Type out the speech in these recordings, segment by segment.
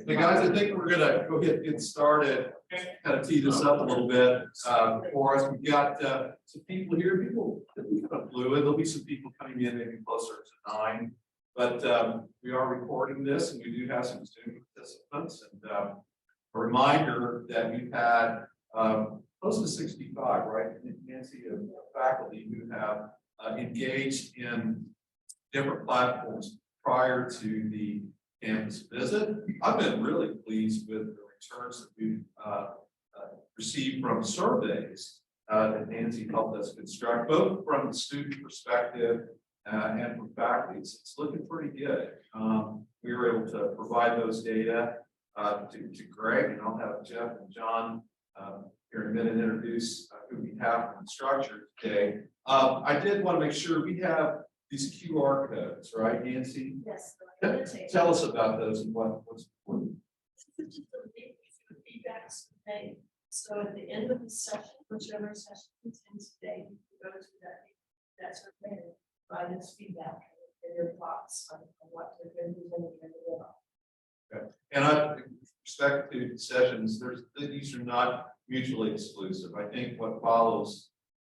Hey guys, I think we're gonna go ahead and get started. Kind of tee this up a little bit for us. We've got some people here. People kind of fluid. There'll be some people coming in maybe closer to 9, but we are recording this, and we do have some student participants. And a reminder that we've had close to 65, right, Nancy, of faculty who have engaged in different platforms prior to the campus visit. I've been really pleased with the returns that we've received from surveys that Nancy helped us construct, both from the student perspective and from faculty. It's looking pretty good. We were able to provide those data to Greg, and I'll have Jeff and John here in a minute introduce who we have from the structure today. I did want to make sure we have these QR codes, right, Nancy? Yes. Tell us about those and what's important. This is just a feedback today. So at the end of the session, whichever session is in today, you can go to that survey and provide us feedback and your thoughts on what they're going to do in the Okay. And with respect to sessions, these are not mutually exclusive. I think what follows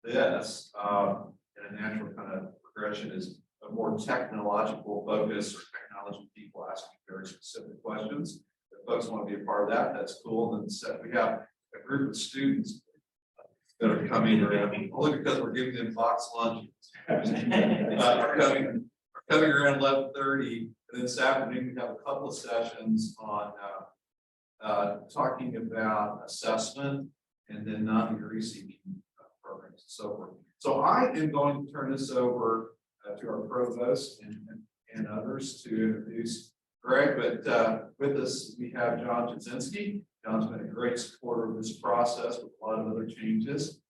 this in a natural kind of progression is a more technological focus, or technology people asking very specific questions. If folks want to be a part of that, that's cool. And then we have a group of students that are coming around, only because we're giving them box lunches. coming around 11:30, and then this afternoon we have a couple of sessions on talking about assessment and then non-degree seeking programs and so forth. So I am going to turn this over to our provost and others to introduce Greg, but with us we have John Jasinski. John's been a great supporter of this process with a lot of other changes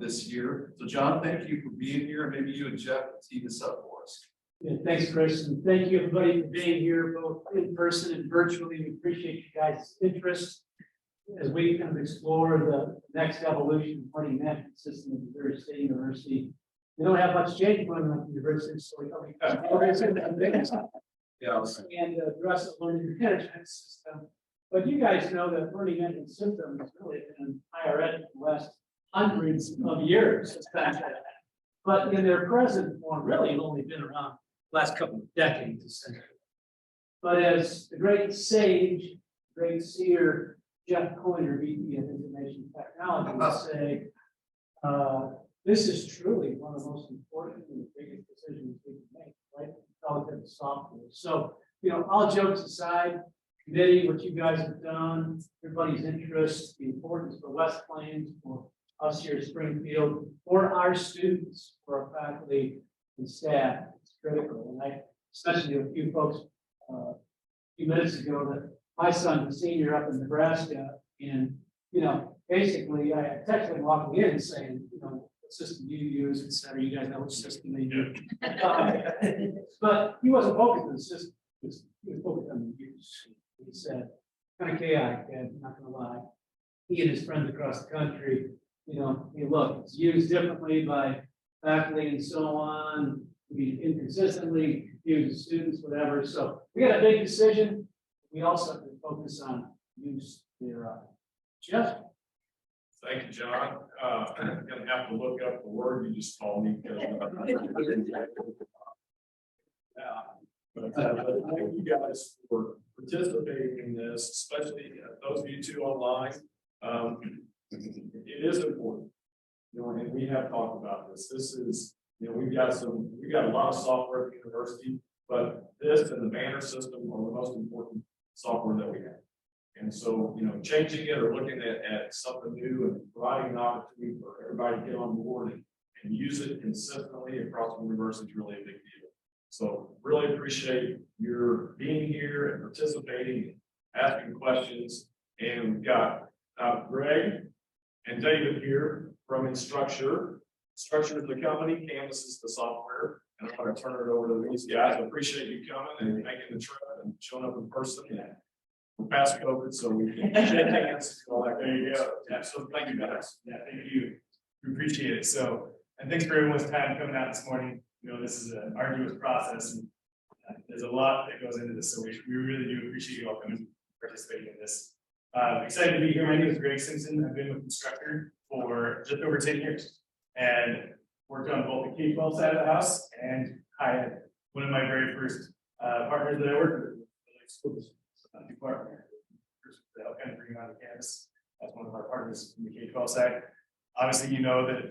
this year. So John, thank you for being here. Maybe you and Jeff will tee this up for us. Yeah, thanks, Chris, and thank you everybody for being here, both in person and virtually. We appreciate you guys' interest as we kind of explore the next evolution of learning management system at Missouri State University. We don't have much change going on at the university, so we thought we and address the learning management system. But you guys know that learning management system has really been in higher ed for the last hundreds of years. But in their present form, really only been around the last couple of decades, essentially. But as the great sage, great seer, Jeff Coyner, VP of Information Technology, would say, this is truly one of the most important and biggest decisions we can make, right? Relative to software. So, all jokes aside, committee, what you guys have done, everybody's interest, the importance for West Plains, for us here at Springfield, for our students, for our faculty and staff, it's critical. And I, especially a few folks a few minutes ago, that my son's a senior up in Nebraska, and basically I texted him walking in saying, what system do you use, etc. You guys know which system they use. But he wasn't focused on the system, he was focused on the use. He said, kind of chaotic, Dad, I'm not gonna lie. He and his friends across the country, hey, look, it's used differently by faculty and so on, be inconsistently, confuse students, whatever. So we got a big decision. We also have to focus on use thereof. Jeff? Thank you, John. I'm gonna have to look up the word you just called me because but thank you guys for participating in this, especially those of you two online. It is important, and we have talked about this. This is, we've got a lot of software at the university, but this and the banner system are the most important software that we have. And so, changing it or looking at something new and providing an opportunity for everybody to get on board and use it consistently across the university is really a big deal. So really appreciate your being here and participating, asking questions. And we've got Greg and David here from Instructure. Instructure is the company, Canvas is the software. And I'm going to turn it over to these guys. I appreciate you coming and making the trip and showing up in person. And we're past COVID, so we can shake hands. There you go. Yeah, so thank you guys. Yeah, thank you. We appreciate it. So, and thanks for everyone's time coming out this morning. This is an arduous process, and There's a lot that goes into this, so we really do appreciate you all coming and participating in this. Excited to be here. My name is Greg Simpson. I've been with Instructor for just over 10 years and worked on both the K-12 side of the house and high ed. One of my very first partners that I worked with, like school district, so not too far from here. To help kind of bring it on to campus. That's one of our partners from the K-12 side. Obviously, you know that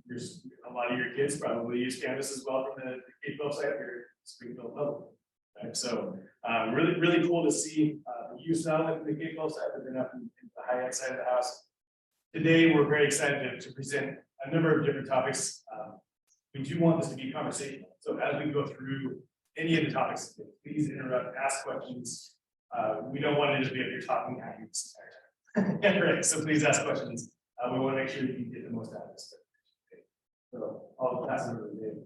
there's a lot of your kids probably use Canvas as well from the K-12 side here at Springfield Public. Right? So really cool to see the use not only from the K-12 side, but then up in the high ed side of the house. Today, we're very excited to present a number of different topics. We do want this to be conversational. So as we go through any of the topics, please interrupt, ask questions. We don't want to just be up here talking at you this entire time. Right, so please ask questions. We want to make sure that you get the most out of this. So I'll pass it over to Dave.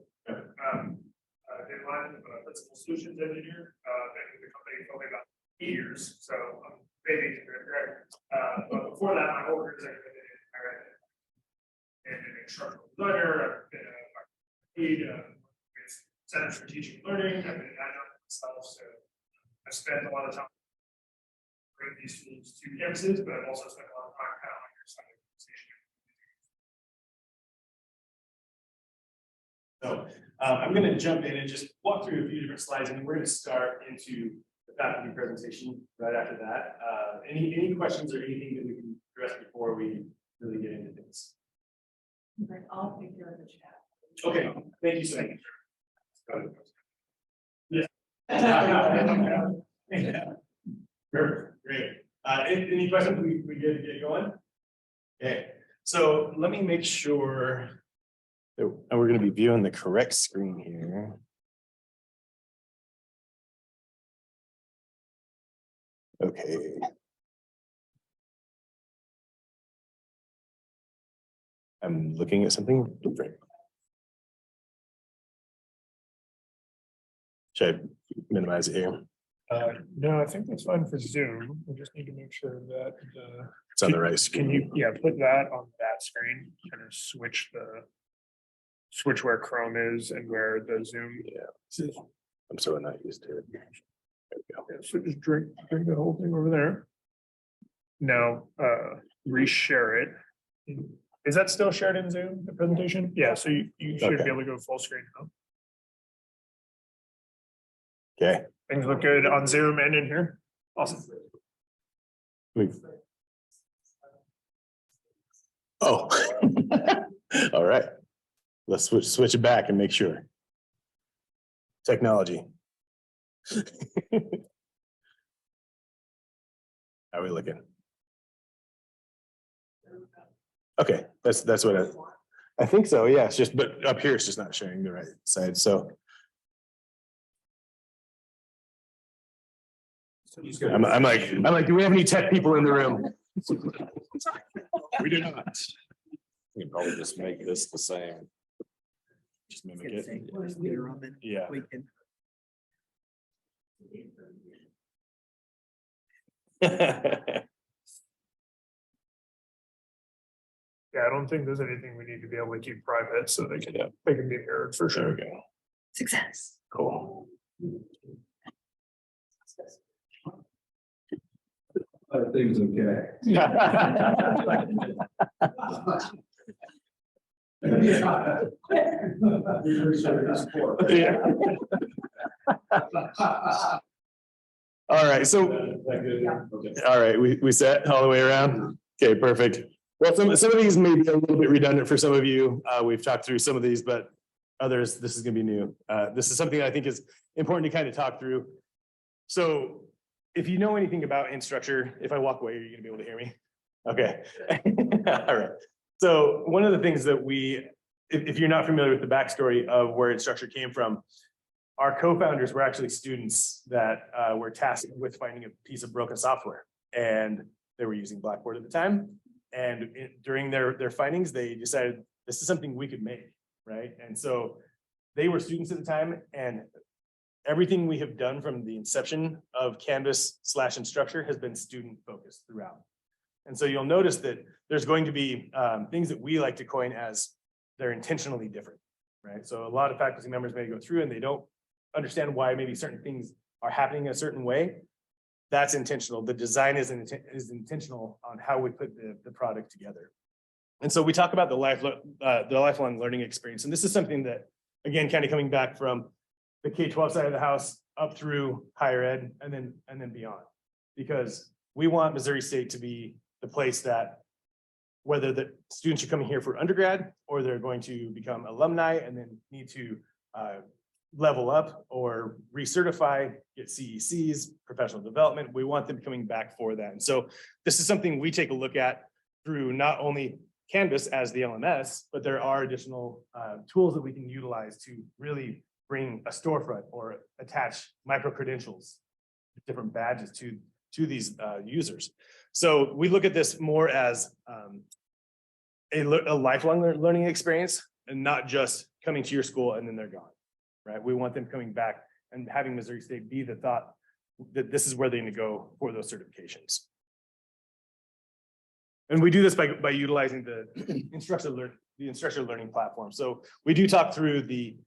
Dave Lyman, Principal Solutions Engineer, been with the company for only about 8 years, so I'm maybe correct. But before that, my whole career is and an instructional designer. I've been a lead with Centers for Teaching and Learning. I've been an adjunct myself, so I've spent a lot of time bringing these tools to campuses, but I've also spent a lot of time kind of on your side of the conversation. So I'm going to jump in and just walk through a few different slides, and we're going to start into the faculty presentation right after that. Any questions or anything that we can address before we really get into things? I'll figure out the chat. Okay, thank you so much. Yeah. Perfect, great. Any questions? We good to get going? Okay, so let me make sure. And we're going to be viewing the correct screen here. Okay. I'm looking at something different. Should I minimize it here? No, I think that's fine for Zoom. We just need to make sure that It's on the right screen. put that on that screen, kind of switch where Chrome is and where the Zoom. Yeah. I'm so not used to it. There we go. Yeah, so just drink the whole thing over there. Now, reshare it. Is that still shared in Zoom, the presentation? Yeah, so you should Okay. be able to go full screen now. Okay. Things look good on Zoom and in here. Awesome. Oh. All right. Let's switch it back and make sure. Technology. How are we looking? Okay, that's what I think so. Yeah, it's just, but up here it's just not showing the right side. So I'm like, do we have any tech people in the room? We do not. We can probably just make this the same. Just mimic it. Yeah. Yeah, I don't think there's anything we need to be able to keep private, so they can be mirrored for There sure. we go. Success. Cool. I think it's okay. Yeah. All right, so, all right, we set all the way around. Okay, perfect. Well, some of these may be a little bit redundant for some of you. We've talked through some of these, but others, this is gonna be new. This is something I think is important to kind of talk through. So if you know anything about Instructure, if I walk away, are you gonna be able to hear me? Okay. All right. So one of the things that if you're not familiar with the backstory of where Instructure came from, our co-founders were actually students that were tasked with finding a piece of broken software, and they were using Blackboard at the time. And during their findings, they decided this is something we could make, right? And so they were students at the time, and everything we have done from the inception of Canvas/Instructure has been student focused throughout. And so you'll notice that there's going to be things that we like to coin as they're intentionally different, right? So a lot of faculty members may go through and they don't understand why maybe certain things are happening a certain way. That's intentional. The design is intentional on how we put the product together. And so we talk about the lifelong learning experience. And this is something that, again, kind of coming back from the K-12 side of the house up through higher ed and then beyond. Because we want Missouri State to be the place that whether the students are coming here for undergrad or they're going to become alumni and then need to level up or recertify, get CECs, professional development, we want them coming back for that. And so this is something we take a look at through not only Canvas as the LMS, but there are additional tools that we can utilize to really bring a storefront or attach micro-credentials, different badges to these users. So we look at this more as a lifelong learning experience and not just coming to your school and then they're gone, right? We want them coming back and having Missouri State be the thought that this is where they need to go for those certifications. And we do this by utilizing the instructor learning platform. So we do talk through the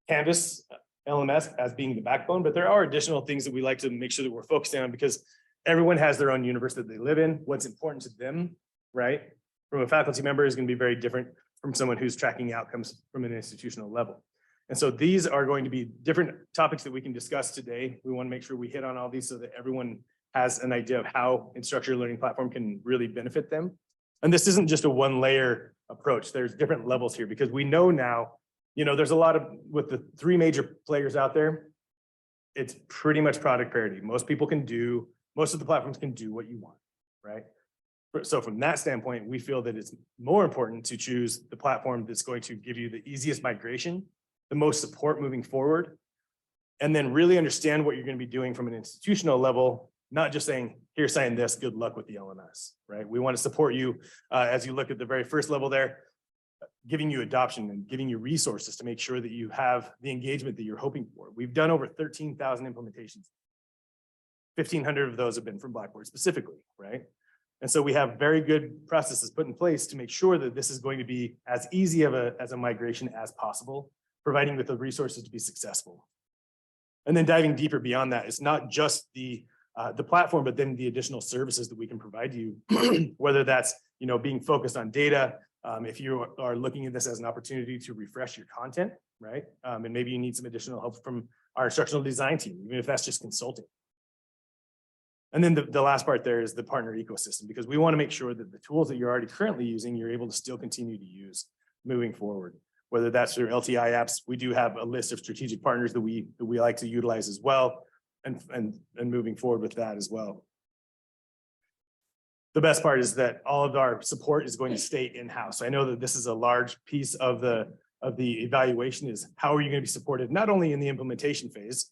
Canvas LMS as being the backbone, but there are additional things that we like to make sure that we're focusing on because everyone has their own universe that they live in, what's important to them, right? From a faculty member is going to be very different from someone who's tracking outcomes from an institutional level. And so these are going to be different topics that we can discuss today. We want to make sure we hit on all these so that everyone has an idea of how instructor learning platform can really benefit them. And this isn't just a one layer approach. There's different levels here because we know now, there's a lot of, with the three major players out there, it's pretty much product parity. Most of the platforms can do what you want, right? So from that standpoint, we feel that it's more important to choose the platform that's going to give you the easiest migration, the most support moving forward, and then really understand what you're going to be doing from an institutional level, not just saying, here, sign this, good luck with the LMS, right? We want to support you as you look at the very first level there, giving you adoption and giving you resources to make sure that you have the engagement that you're hoping for. We've done over 13,000 implementations. 1,500 of those have been from Blackboard specifically, right? And so we have very good processes put in place to make sure that this is going to be as easy as a migration as possible, providing with the resources to be successful. And then diving deeper beyond that, it's not just the platform, but then the additional services that we can provide you, whether that's being focused on data, if you are looking at this as an opportunity to refresh your content, right? And maybe you need some additional help from our instructional design team, even if that's just consulting. And then the last part there is the partner ecosystem, because we want to make sure that the tools that you're already currently using, you're able to still continue to use moving forward, whether that's through LTI apps. We do have a list of strategic partners that we like to utilize as well, and moving forward with that as well. The best part is that all of our support is going to stay in-house. I know that this is a large piece of the evaluation is how are you going to be supported, not only in the implementation phase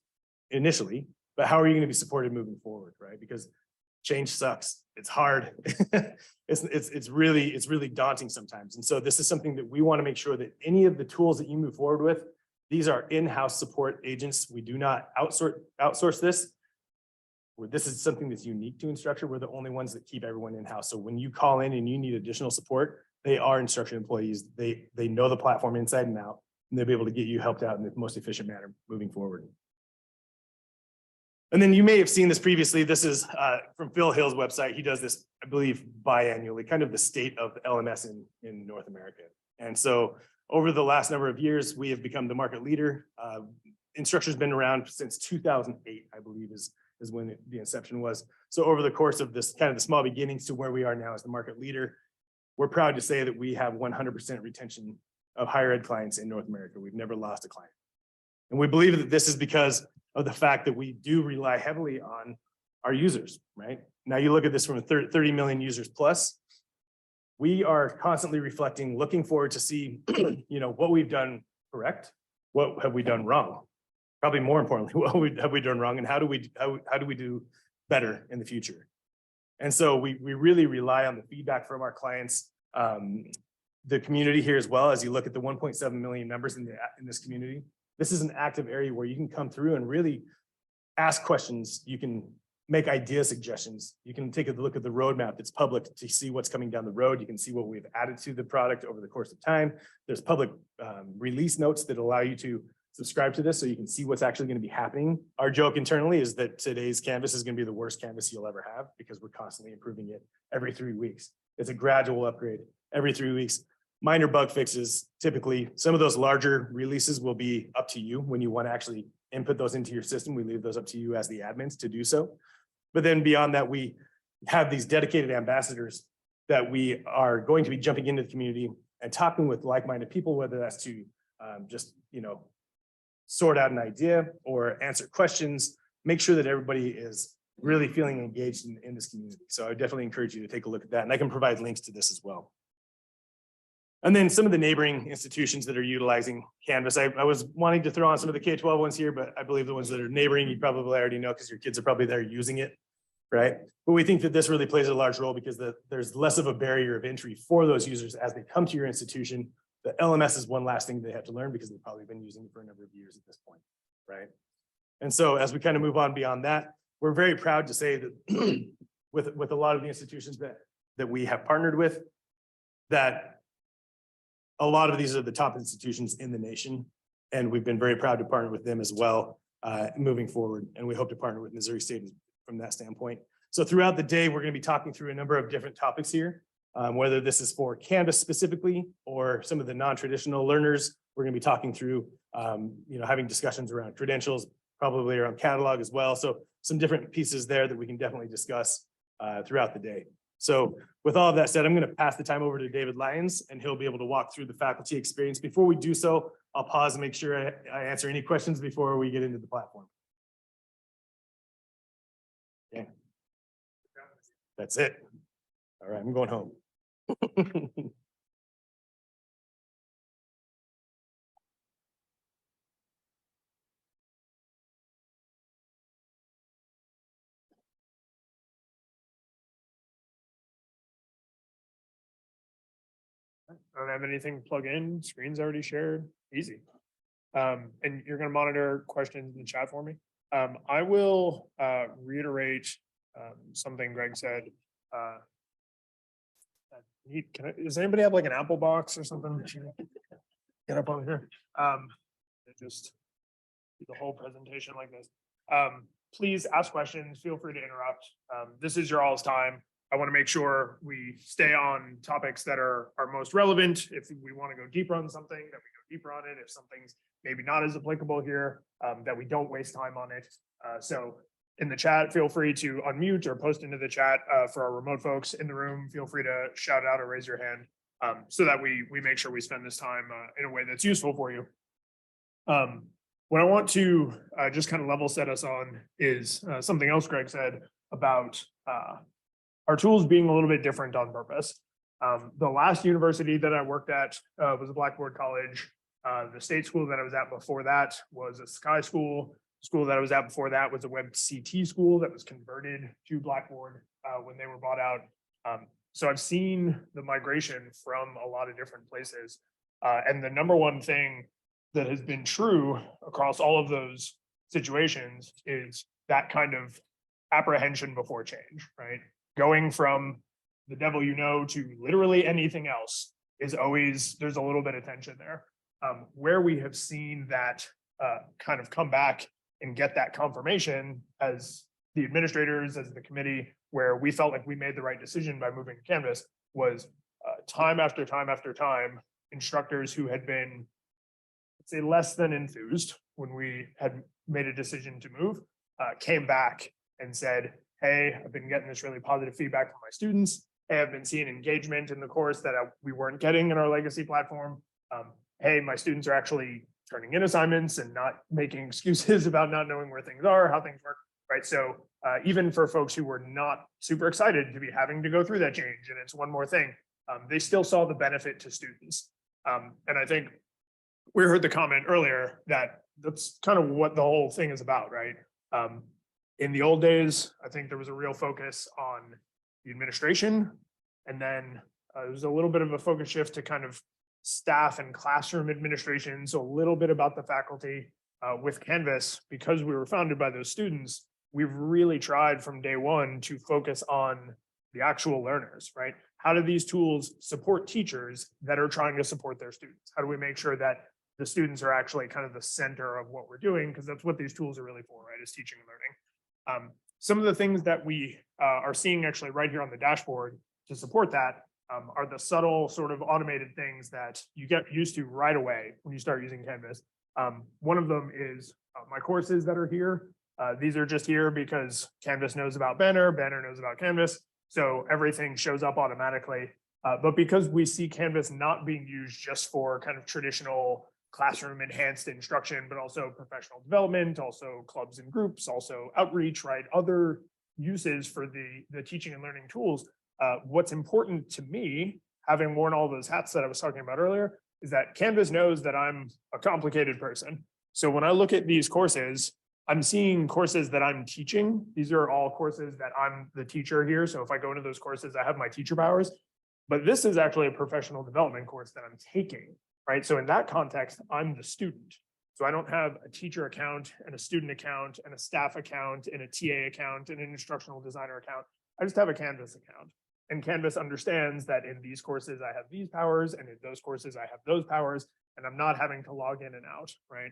initially, but how are you going to be supported moving forward, right? Because change sucks. It's hard. it's really daunting sometimes. And so this is something that we want to make sure that any of the tools that you move forward with, these are in-house support agents. We do not outsource this. This is something that's unique to Instructure. We're the only ones that keep everyone in-house. So when you call in and you need additional support, they are Instructure employees. They know the platform inside and out, and they'll be able to get you helped out in the most efficient manner moving forward. And then you may have seen this previously. This is from Phil Hill's website. He does this, I believe, biannually, kind of the state of LMS in North America. And so over the last number of years, we have become the market leader. Instructure's been around since 2008, I believe, is when the inception was. So over the course of this kind of the small beginnings to where we are now as the market leader, we're proud to say that we have 100% retention of higher ed clients in North America. We've never lost a client. And we believe that this is because of the fact that we do rely heavily on our users, right? Now you look at this from 30 million users plus, we are constantly reflecting, looking forward to see, what we've done correct, what have we done wrong? Probably more importantly, what have we done wrong, and how do we do better in the future? And so we really rely on the feedback from our clients, the community here as well. As you look at the 1.7 million members in this community, this is an active area where you can come through and really ask questions. You can make idea suggestions. You can take a look at the roadmap that's public to see what's coming down the road. You can see what we've added to the product over the course of time. There's public release notes that allow you to subscribe to this so you can see what's actually going to be happening. Our joke internally is that today's Canvas is going to be the worst Canvas you'll ever have because we're constantly improving it every 3 weeks. It's a gradual upgrade every 3 weeks. Minor bug fixes, typically, some of those larger releases will be up to you when you want to actually input those into your system. We leave those up to you as the admins to do so. But then beyond that, we have these dedicated ambassadors that we are going to be jumping into the community and talking with like-minded people, whether that's to just, sort out an idea or answer questions, make sure that everybody is really feeling engaged in this community. So I would definitely encourage you to take a look at that. And I can provide links to this as well. And then some of the neighboring institutions that are utilizing Canvas. I was wanting to throw on some of the K-12 ones here, but I believe the ones that are neighboring, you probably already know because your kids are probably there using it, right? But we think that this really plays a large role because there's less of a barrier of entry for those users as they come to your institution. The LMS is one last thing they have to learn because they've probably been using it for a number of years at this point, right? And so as we kind of move on beyond that, we're very proud to say that with a lot of the institutions that we have partnered with, that a lot of these are the top institutions in the nation. And we've been very proud to partner with them as well moving forward. And we hope to partner with Missouri State from that standpoint. So throughout the day, we're going to be talking through a number of different topics here, whether this is for Canvas specifically or some of the non-traditional learners. We're going to be talking through, having discussions around credentials, probably around catalog as well. So some different pieces there that we can definitely discuss throughout the day. So with all of that said, I'm going to pass the time over to David Lyons, and he'll be able to walk through the faculty experience. Before we do so, I'll pause and make sure I answer any questions before we get into the platform. Okay. That's it. All right, I'm going home. I don't have anything to plug in, screen's already shared, easy. And you're gonna monitor questions in the chat for me. I will reiterate something Greg said. Does anybody have like an Apple box or something? Get up on here. Just do the whole presentation like this. Please ask questions, feel free to interrupt. This is your all's time. I want to make sure we stay on topics that are most relevant. If we want to go deeper on something, that we go deeper on it. If something's maybe not as applicable here, that we don't waste time on it. So in the chat, feel free to unmute or post into the chat for our remote folks in the room. Feel free to shout out or raise your hand so that we make sure we spend this time in a way that's useful for you. What I want to just kind of level set us on is something else Greg said about our tools being a little bit different on purpose. The last university that I worked at was a Blackboard college. The state school that I was at before that was a Sky school. The school that I was at before that was a Web CT school that was converted to Blackboard when they were bought out. So I've seen the migration from a lot of different places. And the number one thing that has been true across all of those situations is that kind of apprehension before change, right? Going from the devil you know to literally anything else is always, there's a little bit of tension there. Where we have seen that kind of come back and get that confirmation as the administrators, as the committee, where we felt like we made the right decision by moving to Canvas was time after time after time, instructors who had been, let's say, less than enthused when we had made a decision to move, came back and said, hey, I've been getting this really positive feedback from my students. Hey, I've been seeing engagement in the course that we weren't getting in our legacy platform. Hey, my students are actually turning in assignments and not making excuses about not knowing where things are, how things work, right? So even for folks who were not super excited to be having to go through that change, and it's one more thing, they still saw the benefit to students. And I think we heard the comment earlier that that's kind of what the whole thing is about, right? In the old days, I think there was a real focus on the administration, and then there was a little bit of a focus shift to kind of staff and classroom administration, so a little bit about the faculty. With Canvas, because we were founded by those students, we've really tried from day one to focus on the actual learners, right? How do these tools support teachers that are trying to support their students? How do we make sure that the students are actually kind of the center of what we're doing, because that's what these tools are really for, right, is teaching and learning. Some of the things that we are seeing actually right here on the dashboard to support that are the subtle sort of automated things that you get used to right away when you start using Canvas. One of them is my courses that are here. These are just here because Canvas knows about Banner, Banner knows about Canvas, so everything shows up automatically. But because we see Canvas not being used just for kind of traditional classroom enhanced instruction, but also professional development, also clubs and groups, also outreach, right? Other uses for the teaching and learning tools. What's important to me, having worn all those hats that I was talking about earlier, is that Canvas knows that I'm a complicated person. So when I look at these courses, I'm seeing courses that I'm teaching. These are all courses that I'm the teacher here. So if I go into those courses, I have my teacher powers. But this is actually a professional development course that I'm taking, right? So in that context, I'm the student. So I don't have a teacher account and a student account and a staff account and a TA account and an instructional designer account. I just have a Canvas account. And Canvas understands that in these courses, I have these powers, and in those courses, I have those powers, and I'm not having to log in and out, right?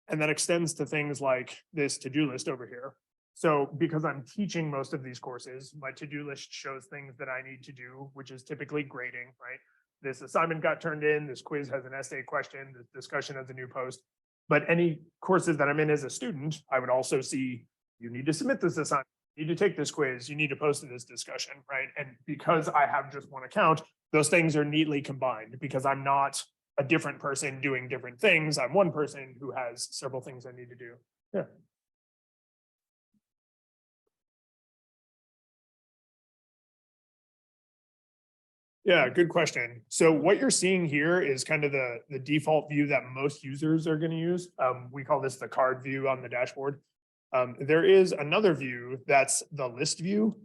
And that extends to things like this to-do list over here. So because I'm teaching most of these courses, my to-do list shows things that I need to do, which is typically grading, right? This assignment got turned in, this quiz has an essay question, this discussion has a new post. But any courses that I'm in as a student, I would also see, you need to submit this assignment, you need to take this quiz, you need to post this discussion, right? And because I have just one account, those things are neatly combined because I'm not a different person doing different things. I'm one person who has several things I need to do. Yeah. Yeah, good question. So what you're seeing here is kind of the default view that most users are going to use. We call this the card view on the dashboard. There is another view that's the list view.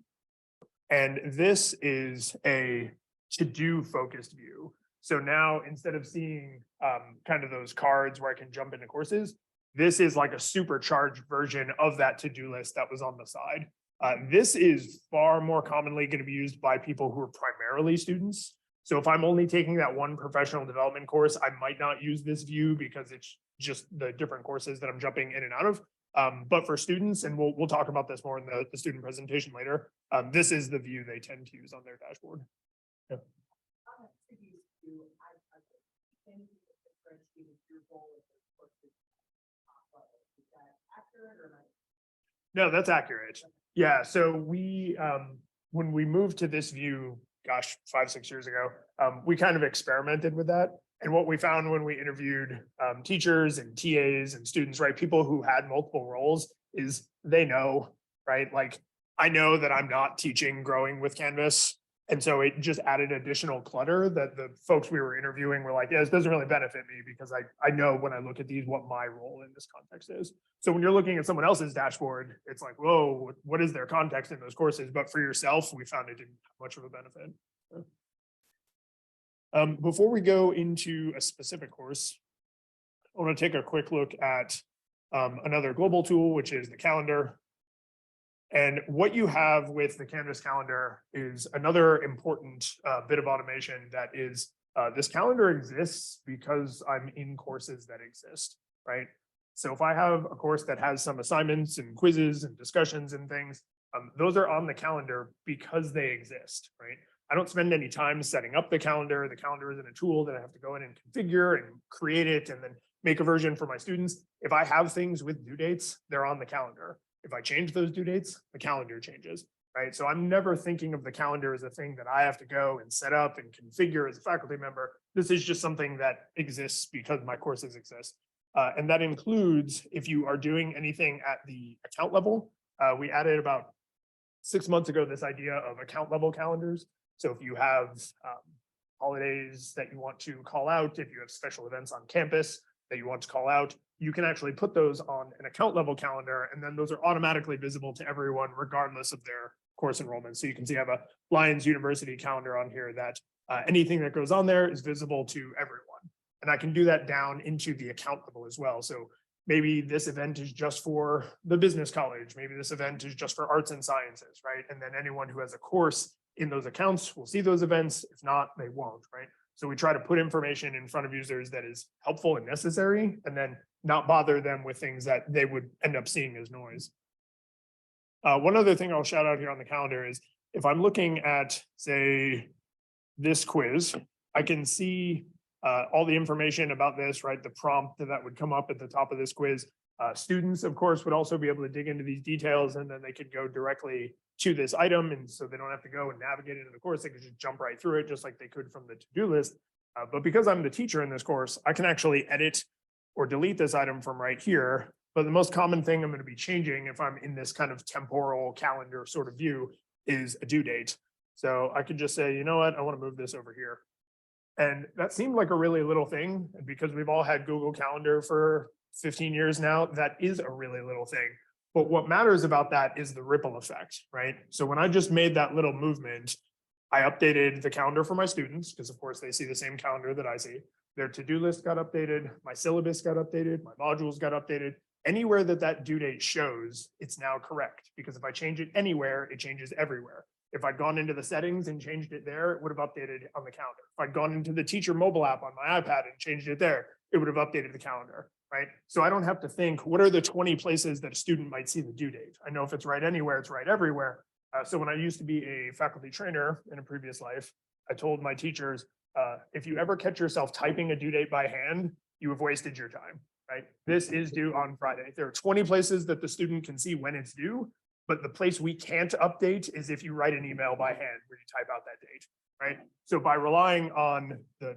And this is a to-do focused view. So now instead of seeing kind of those cards where I can jump into courses, this is like a supercharged version of that to-do list that was on the side. This is far more commonly going to be used by people who are primarily students. So if I'm only taking that one professional development course, I might not use this view because it's just the different courses that I'm jumping in and out of. But for students, and we'll talk about this more in the student presentation later, this is the view they tend to use on their dashboard. Yeah. No, that's accurate. Yeah, so we, when we moved to this view, gosh, 5-6 years ago, we kind of experimented with that. And what we found when we interviewed teachers and TAs and students, right, people who had multiple roles, is they know, right? Like, I know that I'm not teaching growing with Canvas. And so it just added additional clutter that the folks we were interviewing were like, yeah, this doesn't really benefit me because I know when I look at these what my role in this context is. So when you're looking at someone else's dashboard, it's like, whoa, what is their context in those courses? But for yourself, we found it didn't have much of a benefit. Before we go into a specific course, I want to take a quick look at another global tool, which is the calendar. And what you have with the Canvas calendar is another important bit of automation that is this calendar exists because I'm in courses that exist, right? So if I have a course that has some assignments and quizzes and discussions and things, those are on the calendar because they exist, right? I don't spend any time setting up the calendar. The calendar isn't a tool that I have to go in and configure and create it and then make a version for my students. If I have things with due dates, they're on the calendar. If I change those due dates, the calendar changes, right? So I'm never thinking of the calendar as a thing that I have to go and set up and configure as a faculty member. This is just something that exists because my courses exist. And that includes if you are doing anything at the account level. We added about 6 months ago this idea of account level calendars. So if you have holidays that you want to call out, if you have special events on campus that you want to call out, you can actually put those on an account level calendar, and then those are automatically visible to everyone regardless of their course enrollment. So you can see I have a Lions University calendar on here that anything that goes on there is visible to everyone. And I can do that down into the account level as well. So maybe this event is just for the business college. Maybe this event is just for arts and sciences, right? And then anyone who has a course in those accounts will see those events. If not, they won't, right? So we try to put information in front of users that is helpful and necessary, and then not bother them with things that they would end up seeing as noise. One other thing I'll shout out here on the calendar is if I'm looking at, say, this quiz, I can see all the information about this, right? The prompt that would come up at the top of this quiz. Students, of course, would also be able to dig into these details, and then they could go directly to this item. And so they don't have to go and navigate into the course. They could just jump right through it, just like they could from the to-do list. But because I'm the teacher in this course, I can actually edit or delete this item from right here. But the most common thing I'm going to be changing if I'm in this kind of temporal calendar sort of view is a due date. So I could just say, you know what, I want to move this over here. And that seemed like a really little thing. And because we've all had Google Calendar for 15 years now, that is a really little thing. But what matters about that is the ripple effect, right? So when I just made that little movement, I updated the calendar for my students, because of course they see the same calendar that I see. Their to-do list got updated, my syllabus got updated, my modules got updated. Anywhere that due date shows, it's now correct, because if I change it anywhere, it changes everywhere. If I'd gone into the settings and changed it there, it would have updated on the calendar. If I'd gone into the teacher mobile app on my iPad and changed it there, it would have updated the calendar, right? So I don't have to think, what are the 20 places that a student might see the due date? I know if it's right anywhere, it's right everywhere. So when I used to be a faculty trainer in a previous life, I told my teachers, if you ever catch yourself typing a due date by hand, you have wasted your time, right? This is due on Friday. There are 20 places that the student can see when it's due, but the place we can't update is if you write an email by hand where you type out that date, right? So by relying on the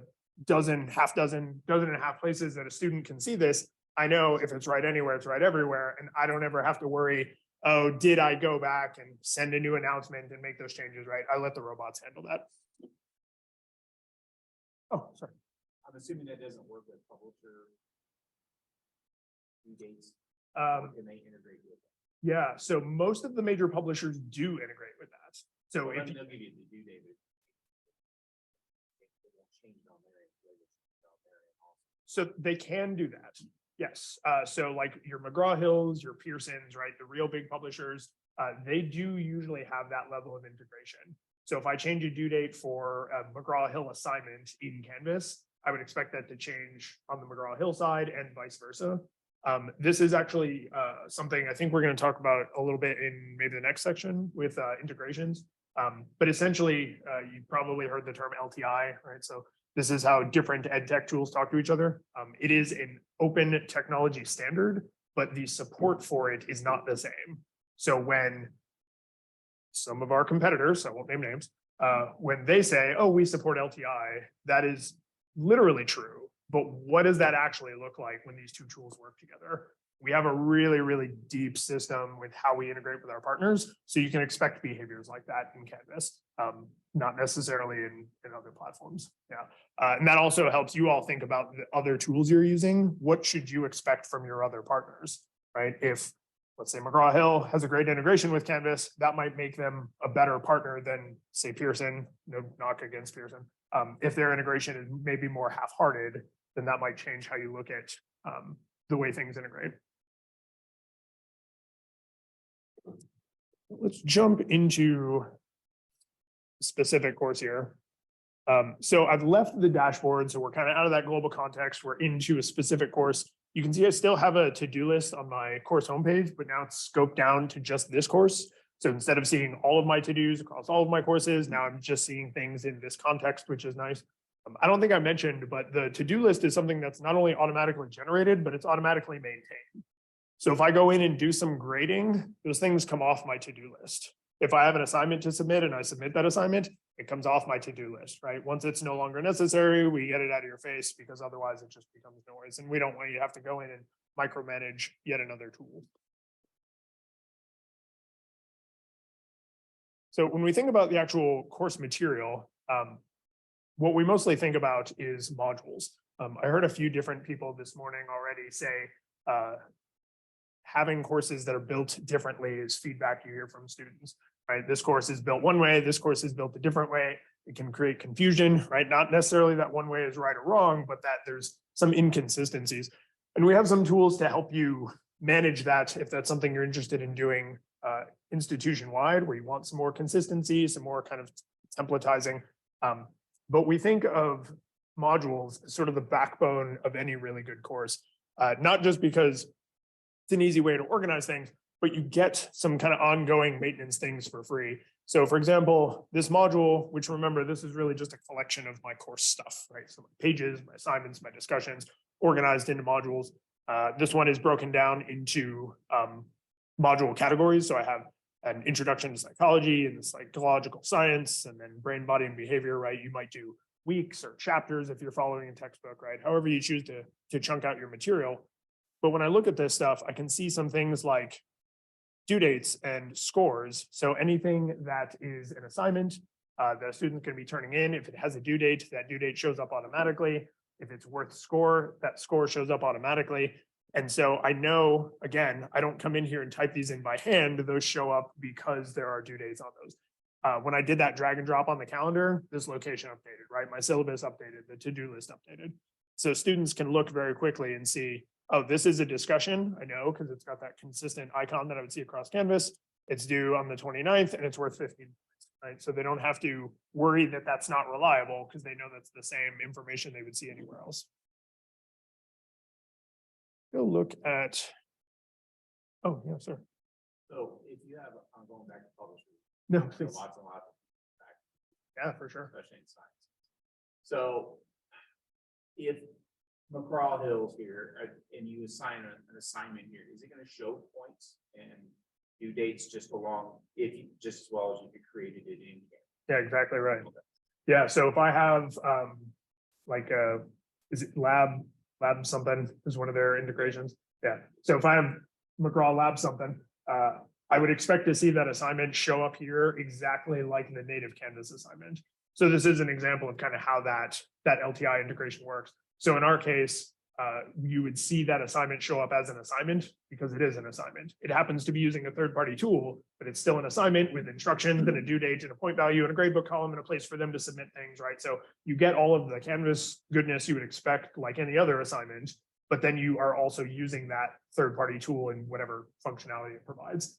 half dozen and a half places that a student can see this, I know if it's right anywhere, it's right everywhere. And I don't ever have to worry, oh, did I go back and send a new announcement and make those changes, right? I let the robots handle that. Oh, sorry. I'm assuming that doesn't work with publisher due dates. Can they integrate with that? Yeah, so most of the major publishers do integrate with that. So if They'll give you the due date. They won't change it on there. So they can do that. Yes. So like your McGraw-Hills, your Pearsons, right? The real big publishers, they do usually have that level of integration. So if I change a due date for a McGraw-Hill assignment in Canvas, I would expect that to change on the McGraw-Hill side and vice versa. This is actually something I think we're going to talk about a little bit in maybe the next section with integrations. But essentially, you probably heard the term LTI, right? So this is how different ed tech tools talk to each other. It is an open technology standard, but the support for it is not the same. So when some of our competitors, I won't name names, when they say, oh, we support LTI, that is literally true. But what does that actually look like when these two tools work together? We have a really, really deep system with how we integrate with our partners. So you can expect behaviors like that in Canvas, not necessarily in other platforms. Yeah. And that also helps you all think about the other tools you're using. What should you expect from your other partners, right? If, let's say, McGraw-Hill has a great integration with Canvas, that might make them a better partner than, say, Pearson. No knock against Pearson. If their integration is maybe more half-hearted, then that might change how you look at the way things integrate. Let's jump into a specific course here. So I've left the dashboard, so we're kind of out of that global context. We're into a specific course. You can see I still have a to-do list on my course homepage, but now it's scoped down to just this course. So instead of seeing all of my to-dos across all of my courses, now I'm just seeing things in this context, which is nice. I don't think I mentioned, but the to-do list is something that's not only automatically generated, but it's automatically maintained. So if I go in and do some grading, those things come off my to-do list. If I have an assignment to submit and I submit that assignment, it comes off my to-do list, right? Once it's no longer necessary, we get it out of your face because otherwise it just becomes noise. And we don't want you to have to go in and micromanage yet another tool. So when we think about the actual course material, what we mostly think about is modules. I heard a few different people this morning already say having courses that are built differently is feedback you hear from students, right? This course is built one way, this course is built a different way. It can create confusion, right? Not necessarily that one way is right or wrong, but that there's some inconsistencies. And we have some tools to help you manage that if that's something you're interested in doing institution-wide, where you want some more consistency, some more kind of templatizing. But we think of modules is sort of the backbone of any really good course. Not just because it's an easy way to organize things, but you get some kind of ongoing maintenance things for free. So for example, this module, which remember, this is really just a collection of my course stuff, right? So my pages, my assignments, my discussions, organized into modules. This one is broken down into module categories. So I have an introduction to psychology and psychological science, and then brain, body, and behavior, right? You might do weeks or chapters if you're following a textbook, right? However you choose to chunk out your material. But when I look at this stuff, I can see some things like due dates and scores. So anything that is an assignment, the student's going to be turning in, if it has a due date, that due date shows up automatically. If it's worth score, that score shows up automatically. And so I know, again, I don't come in here and type these in by hand. Those show up because there are due dates on those. When I did that drag and drop on the calendar, this location updated, right? My syllabus updated, the to-do list updated. So students can look very quickly and see, oh, this is a discussion. I know because it's got that consistent icon that I would see across Canvas. It's due on the 29th and it's worth 15 minutes, right? So they don't have to worry that that's not reliable because they know that's the same information they would see anywhere else. Go look at, oh, yeah, sir. So if you have, I'm going back to publishers. No, Lots please. and lots of Yeah, for sure. especially in science. So if McGraw Hill's here and you assign an assignment here, is it going to show points and due dates just along just as well as if you created it in here? Yeah, exactly right. Yeah, so if I have is it lab something is one of their integrations. Yeah. So if I have McGraw Lab something, I would expect to see that assignment show up here exactly like the native Canvas assignment. So this is an example of kind of how that LTI integration works. So in our case, you would see that assignment show up as an assignment because it is an assignment. It happens to be using a third-party tool, but it's still an assignment with instructions and a due date and a point value and a gradebook column and a place for them to submit things, right? So you get all of the Canvas goodness you would expect like any other assignment, but then you are also using that third-party tool in whatever functionality it provides.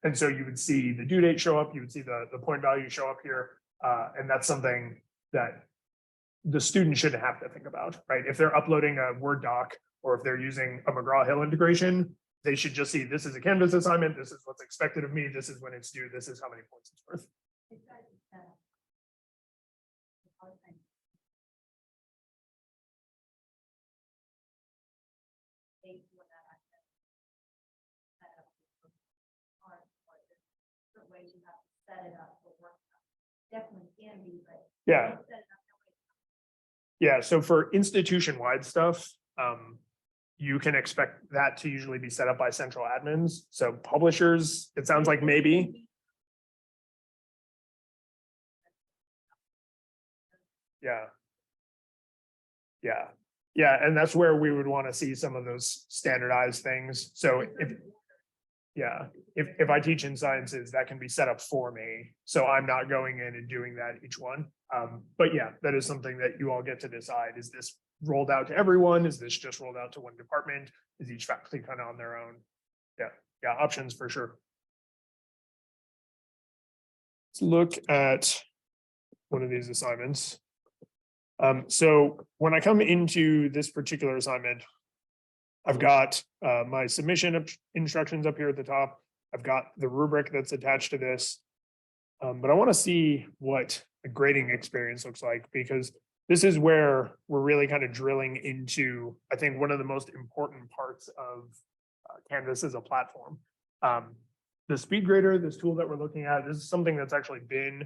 And so you would see the due date show up, you would see the point value show up here, and that's something that the student shouldn't have to think about, right? If they're uploading a Word doc or if they're using a McGraw-Hill integration, they should just see this is a Canvas assignment, this is what's expected of me, this is when it's due, this is how many points it's worth. Ways you have to set it up for work. Definitely can be, but Yeah. Yeah, so for institution-wide stuff, you can expect that to usually be set up by central admins. So publishers, it sounds like maybe. Yeah. Yeah. Yeah, and that's where we would want to see some of those standardized things. So if I teach in sciences, that can be set up for me. So I'm not going in and doing that each one. But yeah, that is something that you all get to decide. Is this rolled out to everyone? Is this just rolled out to one department? Is each faculty kind of on their own? Yeah, options for sure. Let's look at one of these assignments. So when I come into this particular assignment, I've got my submission instructions up here at the top. I've got the rubric that's attached to this. But I want to see what a grading experience looks like, because this is where we're really kind of drilling into, I think, one of the most important parts of Canvas as a platform. The speed grader, this tool that we're looking at, this is something that's actually been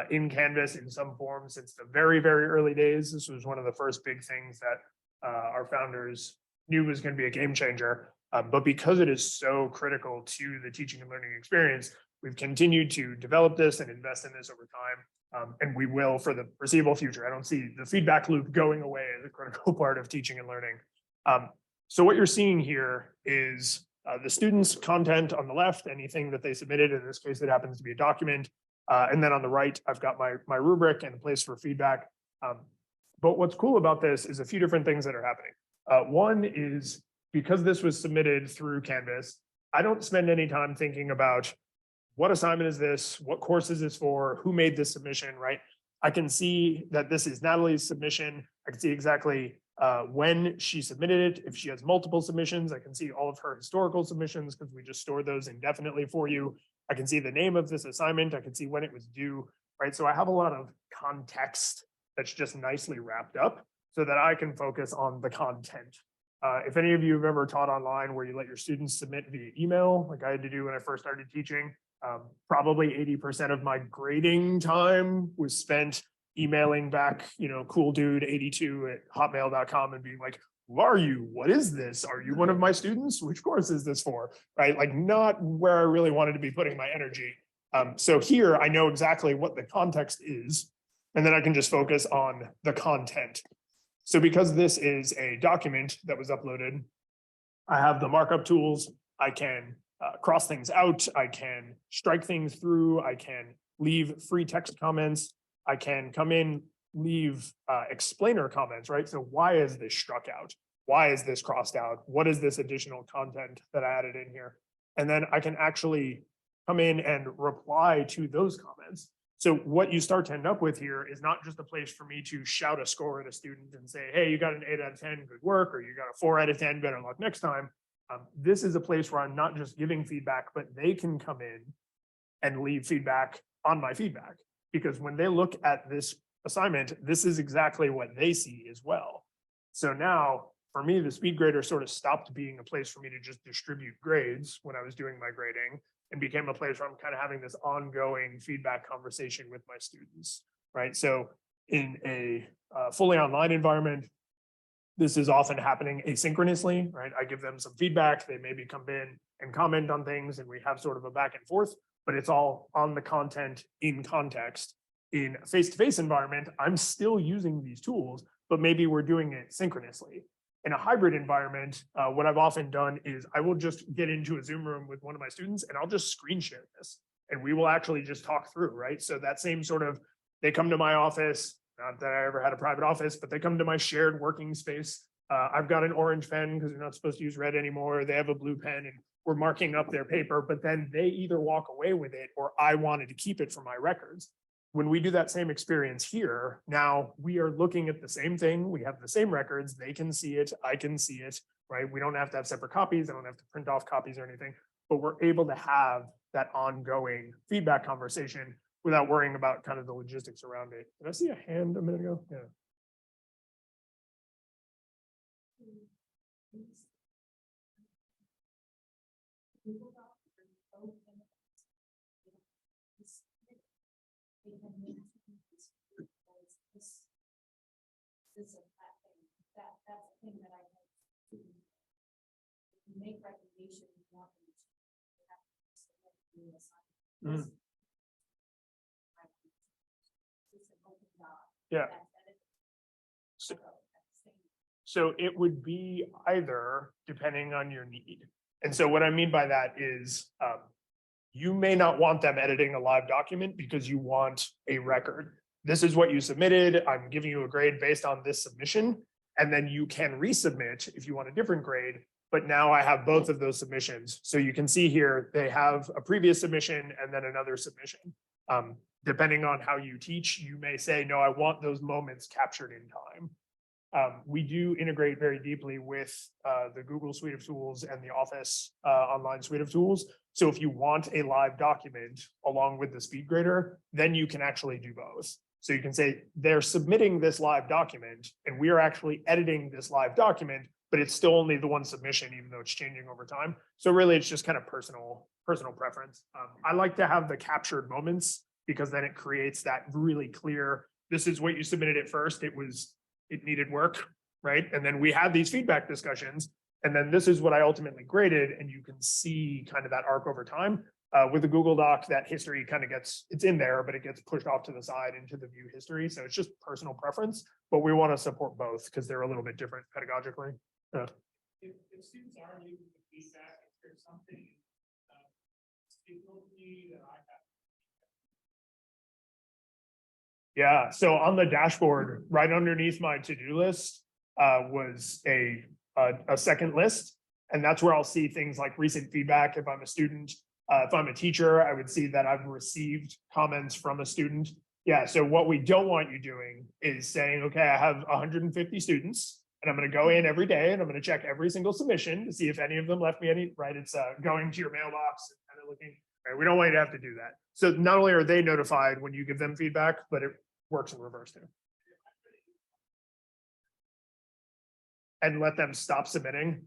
in Canvas in some form since the very, very early days. This was one of the first big things that our founders knew was going to be a game changer. But because it is so critical to the teaching and learning experience, we've continued to develop this and invest in this over time. And we will for the foreseeable future. I don't see the feedback loop going away as a critical part of teaching and learning. So what you're seeing here is the students' content on the left, anything that they submitted. In this case, it happens to be a document. And then on the right, I've got my rubric and a place for feedback. But what's cool about this is a few different things that are happening. One is because this was submitted through Canvas, I don't spend any time thinking about what assignment is this, what course is this for, who made this submission, right? I can see that this is Natalie's submission. I can see exactly when she submitted it. If she has multiple submissions, I can see all of her historical submissions because we just store those indefinitely for you. I can see the name of this assignment. I can see when it was due, right? So I have a lot of context that's just nicely wrapped up so that I can focus on the content. If any of you have ever taught online where you let your students submit via email, like I had to do when I first started teaching, probably 80% of my grading time was spent emailing back, cool dude 82 at hotmail.com and being like, who are you? What is this? Are you one of my students? Which course is this for? Right? Like not where I really wanted to be putting my energy. So here I know exactly what the context is, and then I can just focus on the content. So because this is a document that was uploaded, I have the markup tools. I can cross things out. I can strike things through. I can leave free text comments. I can come in, leave explainer comments, right? So why is this struck out? Why is this crossed out? What is this additional content that I added in here? And then I can actually come in and reply to those comments. So what you start to end up with here is not just a place for me to shout a score at a student and say, hey, you got an 8 out of 10, good work, or you got a 4 out of 10, better luck next time. This is a place where I'm not just giving feedback, but they can come in and leave feedback on my feedback. Because when they look at this assignment, this is exactly what they see as well. So now, for me, the speed grader sort of stopped being a place for me to just distribute grades when I was doing my grading and became a place where I'm kind of having this ongoing feedback conversation with my students, right? So in a fully online environment, this is often happening asynchronously, right? I give them some feedback, they maybe come in and comment on things and we have sort of a back and forth, but it's all on the content in context. In a face-to-face environment, I'm still using these tools, but maybe we're doing it synchronously. In a hybrid environment, what I've often done is I will just get into a Zoom room with one of my students and I'll just screen share this and we will actually just talk through, right? So that same sort of, they come to my office, not that I ever had a private office, but they come to my shared working space. I've got an orange pen because you're not supposed to use red anymore. They have a blue pen and we're marking up their paper, but then they either walk away with it or I wanted to keep it for my records. When we do that same experience here, now we are looking at the same thing. We have the same records. They can see it. I can see it, right? We don't have to have separate copies. I don't have to print off copies or anything, but we're able to have that ongoing feedback conversation without worrying about kind of the logistics around it. Did I see a hand a minute ago? Yeah. That's the thing that I have to make recommendations. Yeah. So it would be either depending on your need. And so what I mean by that is you may not want them editing a live document because you want a record. This is what you submitted. I'm giving you a grade based on this submission. And then you can resubmit if you want a different grade. But now I have both of those submissions. So you can see here, they have a previous submission and then another submission. Depending on how you teach, you may say, no, I want those moments captured in time. We do integrate very deeply with the Google suite of tools and the Office online suite of tools. So if you want a live document along with the speed grader, then you can actually do both. So you can say they're submitting this live document and we are actually editing this live document, but it's still only the one submission, even though it's changing over time. So really it's just kind of personal preference. I like to have the captured moments because then it creates that really clear, this is what you submitted at first. It needed work, right? And then we had these feedback discussions and then this is what I ultimately graded. And you can see kind of that arc over time. With the Google Doc, that history kind of it's in there, but it gets pushed off to the side into the view history. So it's just personal preference, but we want to support both because they're a little bit different pedagogically. If students are using the feedback, if there's something signally that I have. Yeah, so on the dashboard, right underneath my to-do list was a second list. And that's where I'll see things like recent feedback. If I'm a student, if I'm a teacher, I would see that I've received comments from a student. Yeah, so what we don't want you doing is saying, okay, I have 150 students. And I'm gonna go in every day and I'm gonna check every single submission to see if any of them left me any, right? It's going to your mailbox and kind of looking, right? We don't want you to have to do that. So not only are they notified when you give them feedback, but it works in reverse too. And let them stop submitting?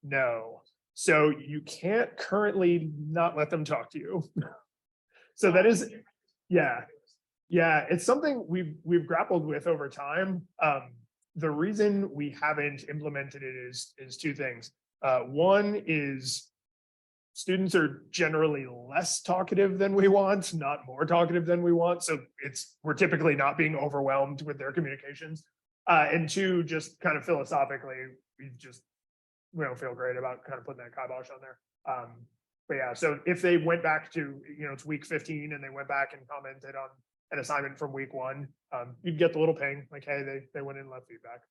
No. So you can't currently not let them talk to you. So that is, yeah. Yeah, it's something we've grappled with over time. The reason we haven't implemented it is two things. One is students are generally less talkative than we want, not more talkative than we want. So we're typically not being overwhelmed with their communications. And two, just kind of philosophically, we don't feel great about kind of putting that kibosh on there. But yeah, so if they went back to, it's week 15 and they went back and commented on an assignment from week 1, you'd get the little ping, like, hey, they went in and left feedback.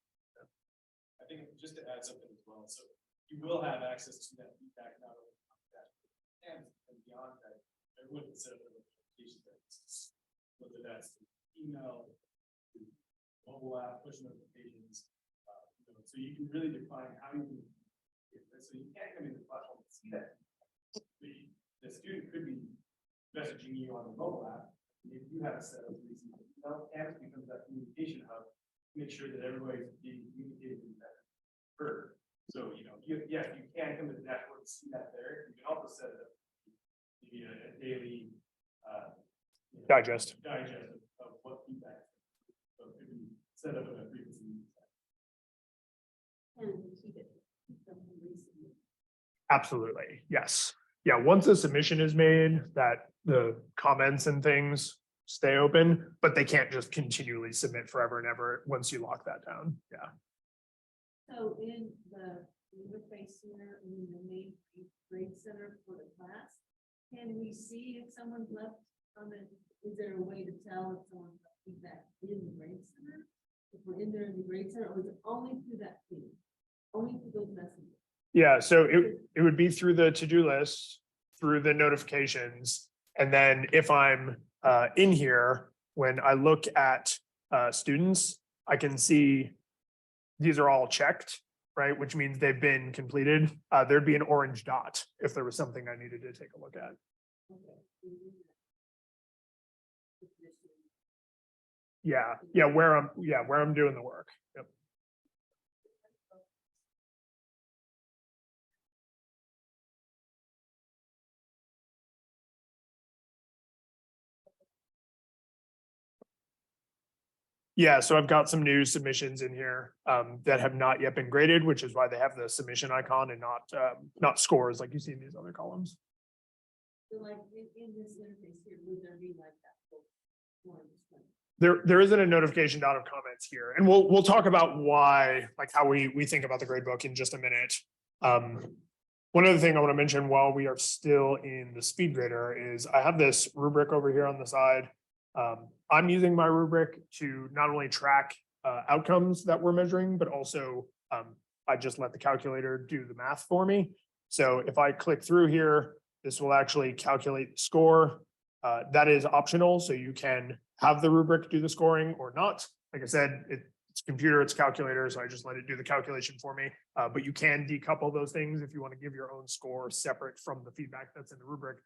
I think just to add something as well, so you will have access to that feedback not only on that and beyond that. I would set up a notification services, whether that's through email, through mobile app, push notifications. So you can really define how you can. So you can't come into the platform and see that. The student could be messaging you on the mobile app. If you have a set of reasons, Canvas becomes that communication hub. Make sure that everybody's being communicated with that heard. So, you can come to the dashboard and see that there. You can also set it up maybe a daily Digest. of what feedback. So it could be set up in a frequency. And keep it from recently. Absolutely, yes. Yeah, once a submission is made, that the comments and things stay open, but they can't just continually submit forever and ever once you lock that down. Yeah. So in the interface center, in the main grade center for the class, can we see if someone's left comment? Is there a way to tell if someone left feedback in the grade center? If we're in there in the grade center, or is it only through that feed? Only through those messages? Yeah, so it would be through the to-do list, through the notifications. And then if I'm in here, when I look at students, I can see these are all checked, right? Which means they've been completed. There'd be an orange dot if there was something I needed to take a look at. Yeah, where I'm doing the work. Yep. Yeah, so I've got some new submissions in here that have not yet been graded, which is why they have the submission icon and not scores like you see in these other columns. So like in this interface here, would there be like that? There isn't a notification dot of comments here, and we'll talk about why, like how we think about the gradebook in just a minute. One other thing I want to mention while we are still in the speed grader is I have this rubric over here on the side. I'm using my rubric to not only track outcomes that we're measuring, but also I just let the calculator do the math for me. So if I click through here, this will actually calculate the score. That is optional, so you can have the rubric do the scoring or not. Like I said, it's computer, it's calculator, so I just let it do the calculation for me. But you can decouple those things if you want to give your own score separate from the feedback that's in the rubric.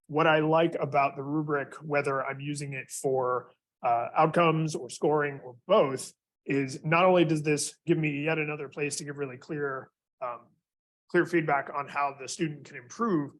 What I like about the rubric, whether I'm using it for outcomes or scoring or both, is not only does this give me yet another place to give really clear feedback on how the student can improve,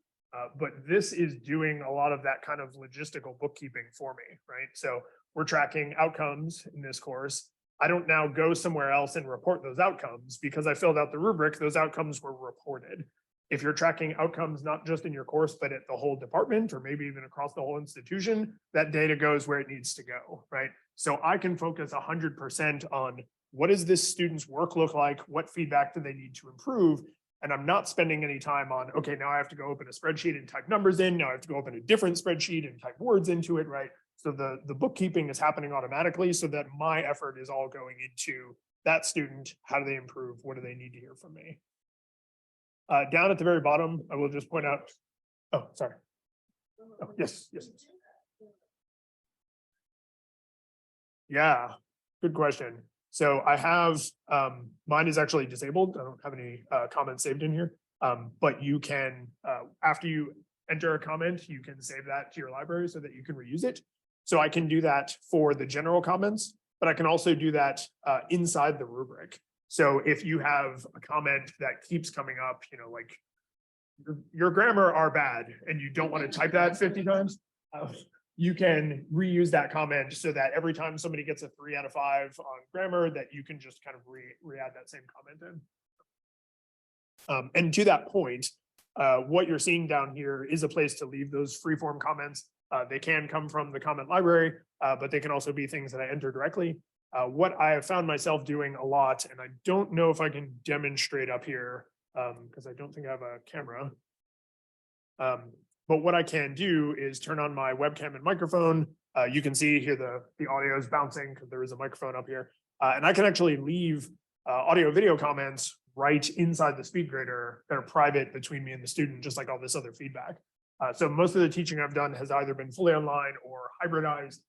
but this is doing a lot of that kind of logistical bookkeeping for me, right? So we're tracking outcomes in this course. I don't now go somewhere else and report those outcomes because I filled out the rubric, those outcomes were reported. If you're tracking outcomes, not just in your course, but at the whole department or maybe even across the whole institution, that data goes where it needs to go, right? So I can focus 100% on what does this student's work look like? What feedback do they need to improve? And I'm not spending any time on, okay, now I have to go open a spreadsheet and type numbers in. Now I have to go open a different spreadsheet and type words into it, right? So the bookkeeping is happening automatically so that my effort is all going into that student. How do they improve? What do they need to hear from me? Down at the very bottom, I will just point out, oh, sorry. Oh, yes. Yeah, good question. So I have, mine is actually disabled. I don't have any comments saved in here. But you can, after you enter a comment, you can save that to your library so that you can reuse it. So I can do that for the general comments, but I can also do that inside the rubric. So if you have a comment that keeps coming up, like your grammar are bad and you don't want to type that 50 times, you can reuse that comment so that every time somebody gets a 3 out of 5 on grammar, that you can just kind of re-add that same comment in. And to that point, what you're seeing down here is a place to leave those free-form comments. They can come from the comment library, but they can also be things that I enter directly. What I have found myself doing a lot, and I don't know if I can demonstrate up here, because I don't think I have a camera. But what I can do is turn on my webcam and microphone. You can see here the audio is bouncing because there is a microphone up here. And I can actually leave audio video comments right inside the speed grader that are private between me and the student, just like all this other feedback. So most of the teaching I've done has either been fully online or hybridized.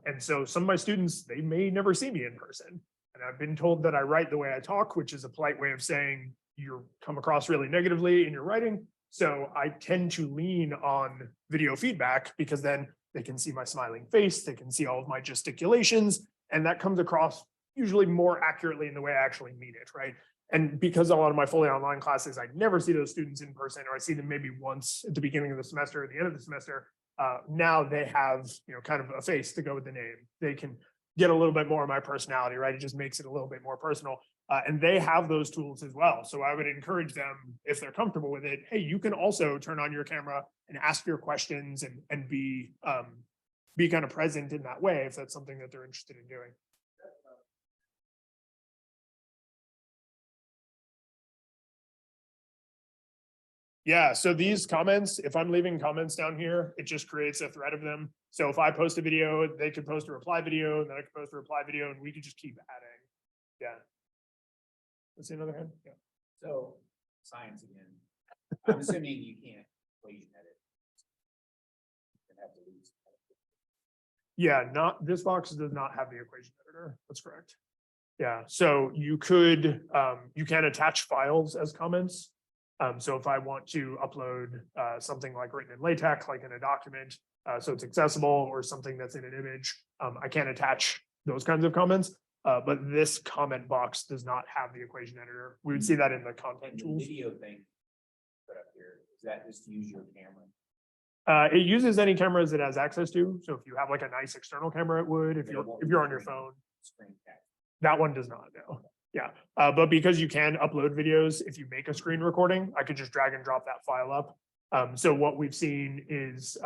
And so some of my students, they may never see me in person. And I've been told that I write the way I talk, which is a polite way of saying you come across really negatively in your writing. So I tend to lean on video feedback because then they can see my smiling face, they can see all of my gesticulations, and that comes across usually more accurately in the way I actually mean it, right? And because a lot of my fully online classes, I never see those students in person, or I see them maybe once at the beginning of the semester or the end of the semester. Now they have, kind of a face to go with the name. They can get a little bit more of my personality, right? It just makes it a little bit more personal. And they have those tools as well. So I would encourage them, if they're comfortable with it, hey, you can also turn on your camera and ask your questions and be kind of present in that way if that's something that they're interested in doing. Yeah, so these comments, if I'm leaving comments down here, it just creates a thread of them. So if I post a video, they could post a reply video, and then I could post a reply video, and we could just keep adding. Yeah. Let's see another hand. Yeah. So science again. I'm assuming you can't equation edit. You have to lose. Yeah, this box does not have the equation editor. That's correct. Yeah, so you could, you can attach files as comments. So if I want to upload something like written in LaTeX, like in a document, so it's accessible, or something that's in an image, I can attach those kinds of comments. But this comment box does not have the equation editor. We would see that in the content tools. Video thing put up here, is that just to use your camera? It uses any cameras it has access to. So if you have like a nice external camera, it would. If you're on your phone, Screen cap. that one does not. No. Yeah, but because you can upload videos, if you make a screen recording, I could just drag and drop that file up. So what we've seen is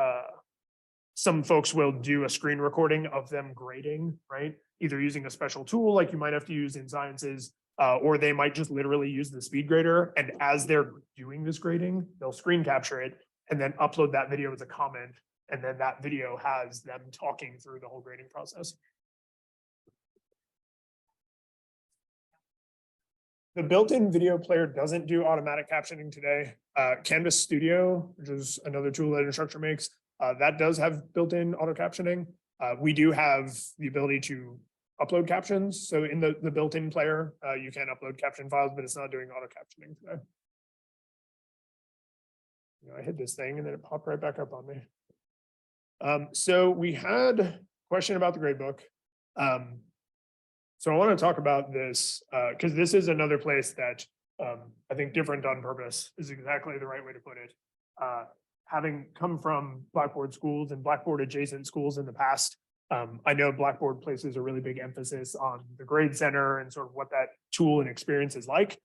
some folks will do a screen recording of them grading, right? Either using a special tool like you might have to use in sciences, or they might just literally use the speed grader. And as they're doing this grading, they'll screen capture it and then upload that video as a comment. And then that video has them talking through the whole grading process. The built-in video player doesn't do automatic captioning today. Canvas Studio, which is another tool that Instructure makes, that does have built-in auto captioning. We do have the ability to upload captions. So in the built-in player, you can upload caption files, but it's not doing auto captioning today. I hit this thing and then it popped right back up on me. So we had a question about the gradebook. So I want to talk about this because this is another place that I think different on purpose is exactly the right way to put it. Having come from Blackboard schools and Blackboard adjacent schools in the past, I know Blackboard places a really big emphasis on the grade center and sort of what that tool and experience is like.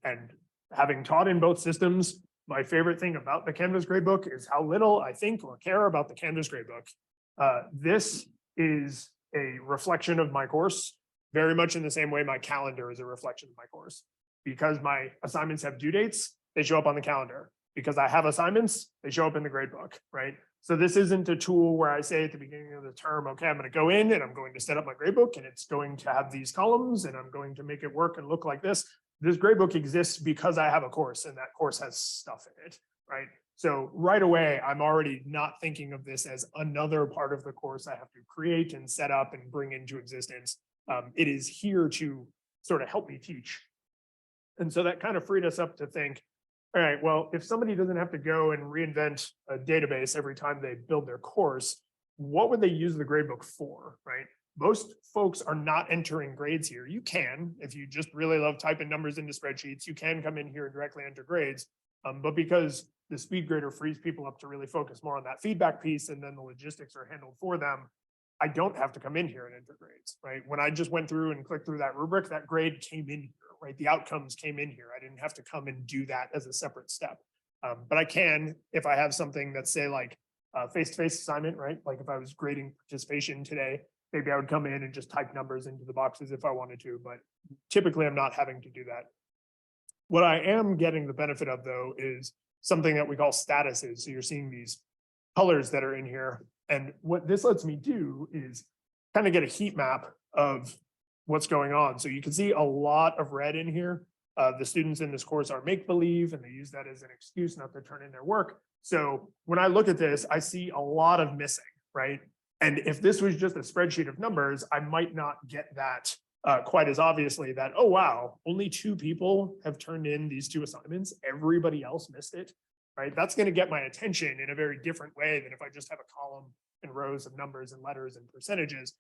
And having taught in both systems, my favorite thing about the Canvas gradebook is how little I think or care about the Canvas gradebook. This is a reflection of my course, very much in the same way my calendar is a reflection of my course. Because my assignments have due dates, they show up on the calendar. Because I have assignments, they show up in the gradebook, right? So this isn't a tool where I say at the beginning of the term, okay, I'm going to go in and I'm going to set up my gradebook and it's going to have these columns and I'm going to make it work and look like this. This gradebook exists because I have a course and that course has stuff in it, right? So right away, I'm already not thinking of this as another part of the course I have to create and set up and bring into existence. It is here to sort of help me teach. And so that kind of freed us up to think, all right, well, if somebody doesn't have to go and reinvent a database every time they build their course, what would they use the gradebook for, right? Most folks are not entering grades here. You can, if you just really love typing numbers into spreadsheets, you can come in here and directly enter grades. But because the speed grader frees people up to really focus more on that feedback piece and then the logistics are handled for them, I don't have to come in here and enter grades, right? When I just went through and clicked through that rubric, that grade came in here, right? The outcomes came in here. I didn't have to come and do that as a separate step. But I can, if I have something that's say like a face-to-face assignment, right? Like if I was grading participation today, maybe I would come in and just type numbers into the boxes if I wanted to, but typically I'm not having to do that. What I am getting the benefit of though is something that we call statuses. So you're seeing these colors that are in here. And what this lets me do is kind of get a heat map of what's going on. So you can see a lot of red in here. The students in this course are make-believe and they use that as an excuse not to turn in their work. So when I look at this, I see a lot of missing, right? And if this was just a spreadsheet of numbers, I might not get that quite as obviously that, oh, wow, only 2 people have turned in these 2 assignments. Everybody else missed it, right? That's going to get my attention in a very different way than if I just have a column and rows of numbers and letters and percentages.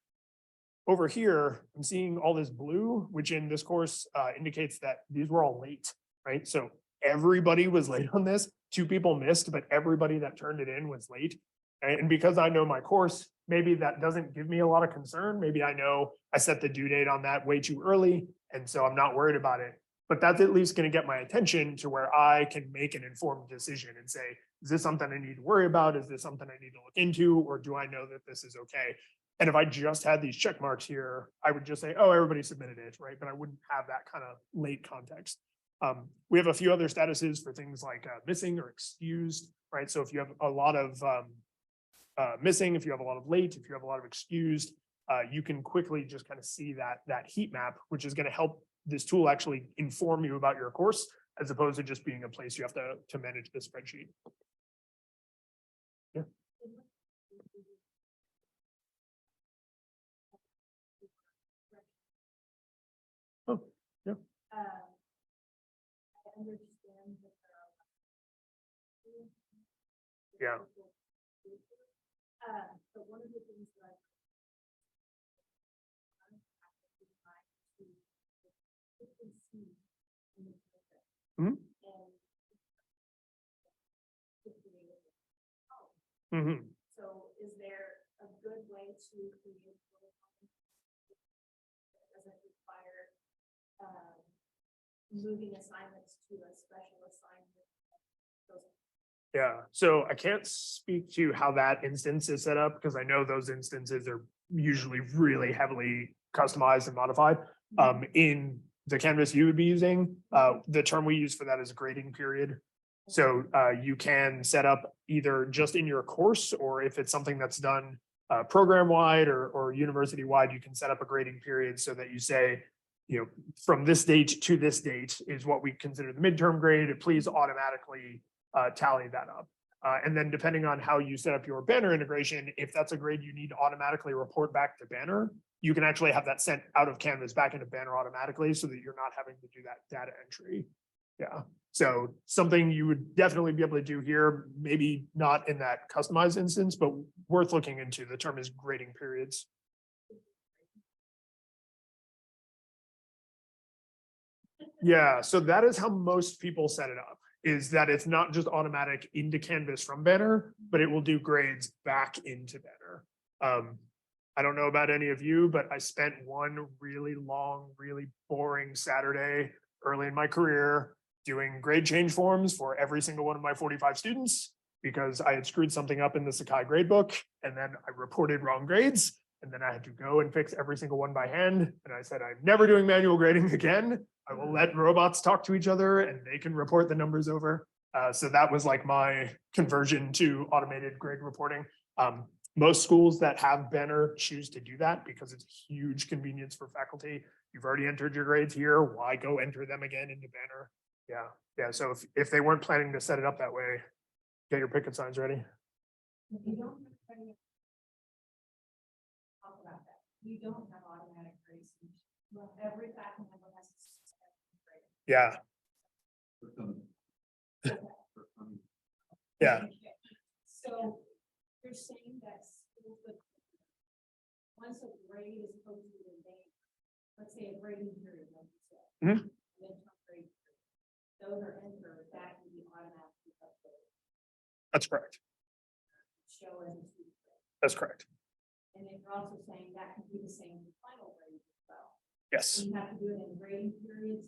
Over here, I'm seeing all this blue, which in this course indicates that these were all late, right? So everybody was late on this. 2 people missed, but everybody that turned it in was late. And because I know my course, maybe that doesn't give me a lot of concern. Maybe I know I set the due date on that way too early, and so I'm not worried about it. But that's at least going to get my attention to where I can make an informed decision and say, is this something I need to worry about? Is this something I need to look into? Or do I know that this is okay? And if I just had these check marks here, I would just say, oh, everybody submitted it, right? But I wouldn't have that kind of late context. We have a few other statuses for things like missing or excused, right? So if you have a lot of missing, if you have a lot of late, if you have a lot of excused, you can quickly just kind of see that heat map, which is going to help this tool actually inform you about your course, as opposed to just being a place you have to manage the spreadsheet. Yeah. Oh, yeah. I understand that Yeah. but one of the things that Mhm. Mm-hmm. So is there a good way to create that doesn't require moving assignments to a special assignment? Yeah, so I can't speak to how that instance is set up because I know those instances are usually really heavily customized and modified. In the Canvas you would be using, the term we use for that is grading period. So you can set up either just in your course, or if it's something that's done program wide or university wide, you can set up a grading period so that you say, you know, from this date to this date is what we consider the midterm grade. Please automatically tally that up. And then depending on how you set up your Banner integration, if that's a grade you need to automatically report back to Banner, you can actually have that sent out of Canvas back into Banner automatically so that you're not having to do that data entry. Yeah, so something you would definitely be able to do here, maybe not in that customized instance, but worth looking into. The term is grading periods. Yeah, so that is how most people set it up, is that it's not just automatic into Canvas from Banner, but it will do grades back into Banner. I don't know about any of you, but I spent one really long, really boring Saturday early in my career doing grade change forms for every single one of my 45 students because I had screwed something up in the Sakai gradebook and then I reported wrong grades. And then I had to go and fix every single one by hand. And I said, I'm never doing manual grading again. I will let robots talk to each other and they can report the numbers over. So that was like my conversion to automated grade reporting. Most schools that have Banner choose to do that because it's a huge convenience for faculty. You've already entered your grades here. Why go enter them again into Banner? Yeah. So if they weren't planning to set it up that way, get your picket signs ready. If you don't have credit. Talk about that. You don't have automatic grades. Well, every faculty member has. Yeah, yeah, So you're saying that schools would. Once a grade is posted in May, let's say a grading period, like you said. Mhm. Midterm grade period, those are entered, that can be automatically updated. that's correct. Show as a student grade. That's correct. And then you're also saying that can be the same for final grades as well. Yes. You have to do it in grading periods.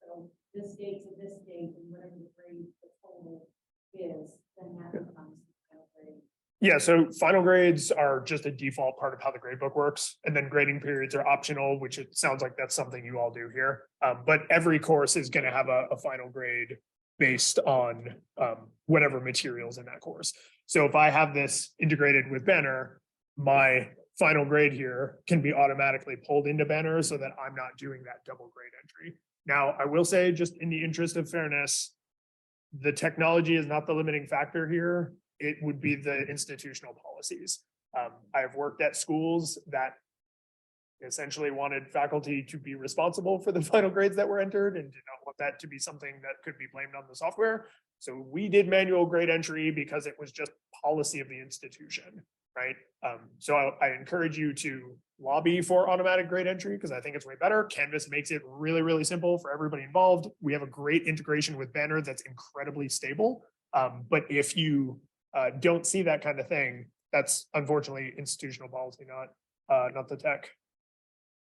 So this date to this date and whatever the grade the total is, then that becomes the final grade. Yeah, so final grades are just a default part of how the grade book works. And then grading periods are optional, which it sounds like that's something you all do here. But every course is going to have a final grade based on whatever materials in that course. So if I have this integrated with Banner, my final grade here can be automatically pulled into Banner so that I'm not doing that double grade entry. Now, I will say, just in the interest of fairness, the technology is not the limiting factor here. It would be the institutional policies. I have worked at schools that essentially wanted faculty to be responsible for the final grades that were entered and did not want that to be something that could be blamed on the software. So we did manual grade entry because it was just policy of the institution, right? So I encourage you to lobby for automatic grade entry because I think it's way better. Canvas makes it really, really simple for everybody involved. We have a great integration with Banner that's incredibly stable. But if you don't see that kind of thing, that's unfortunately institutional policy, not the tech.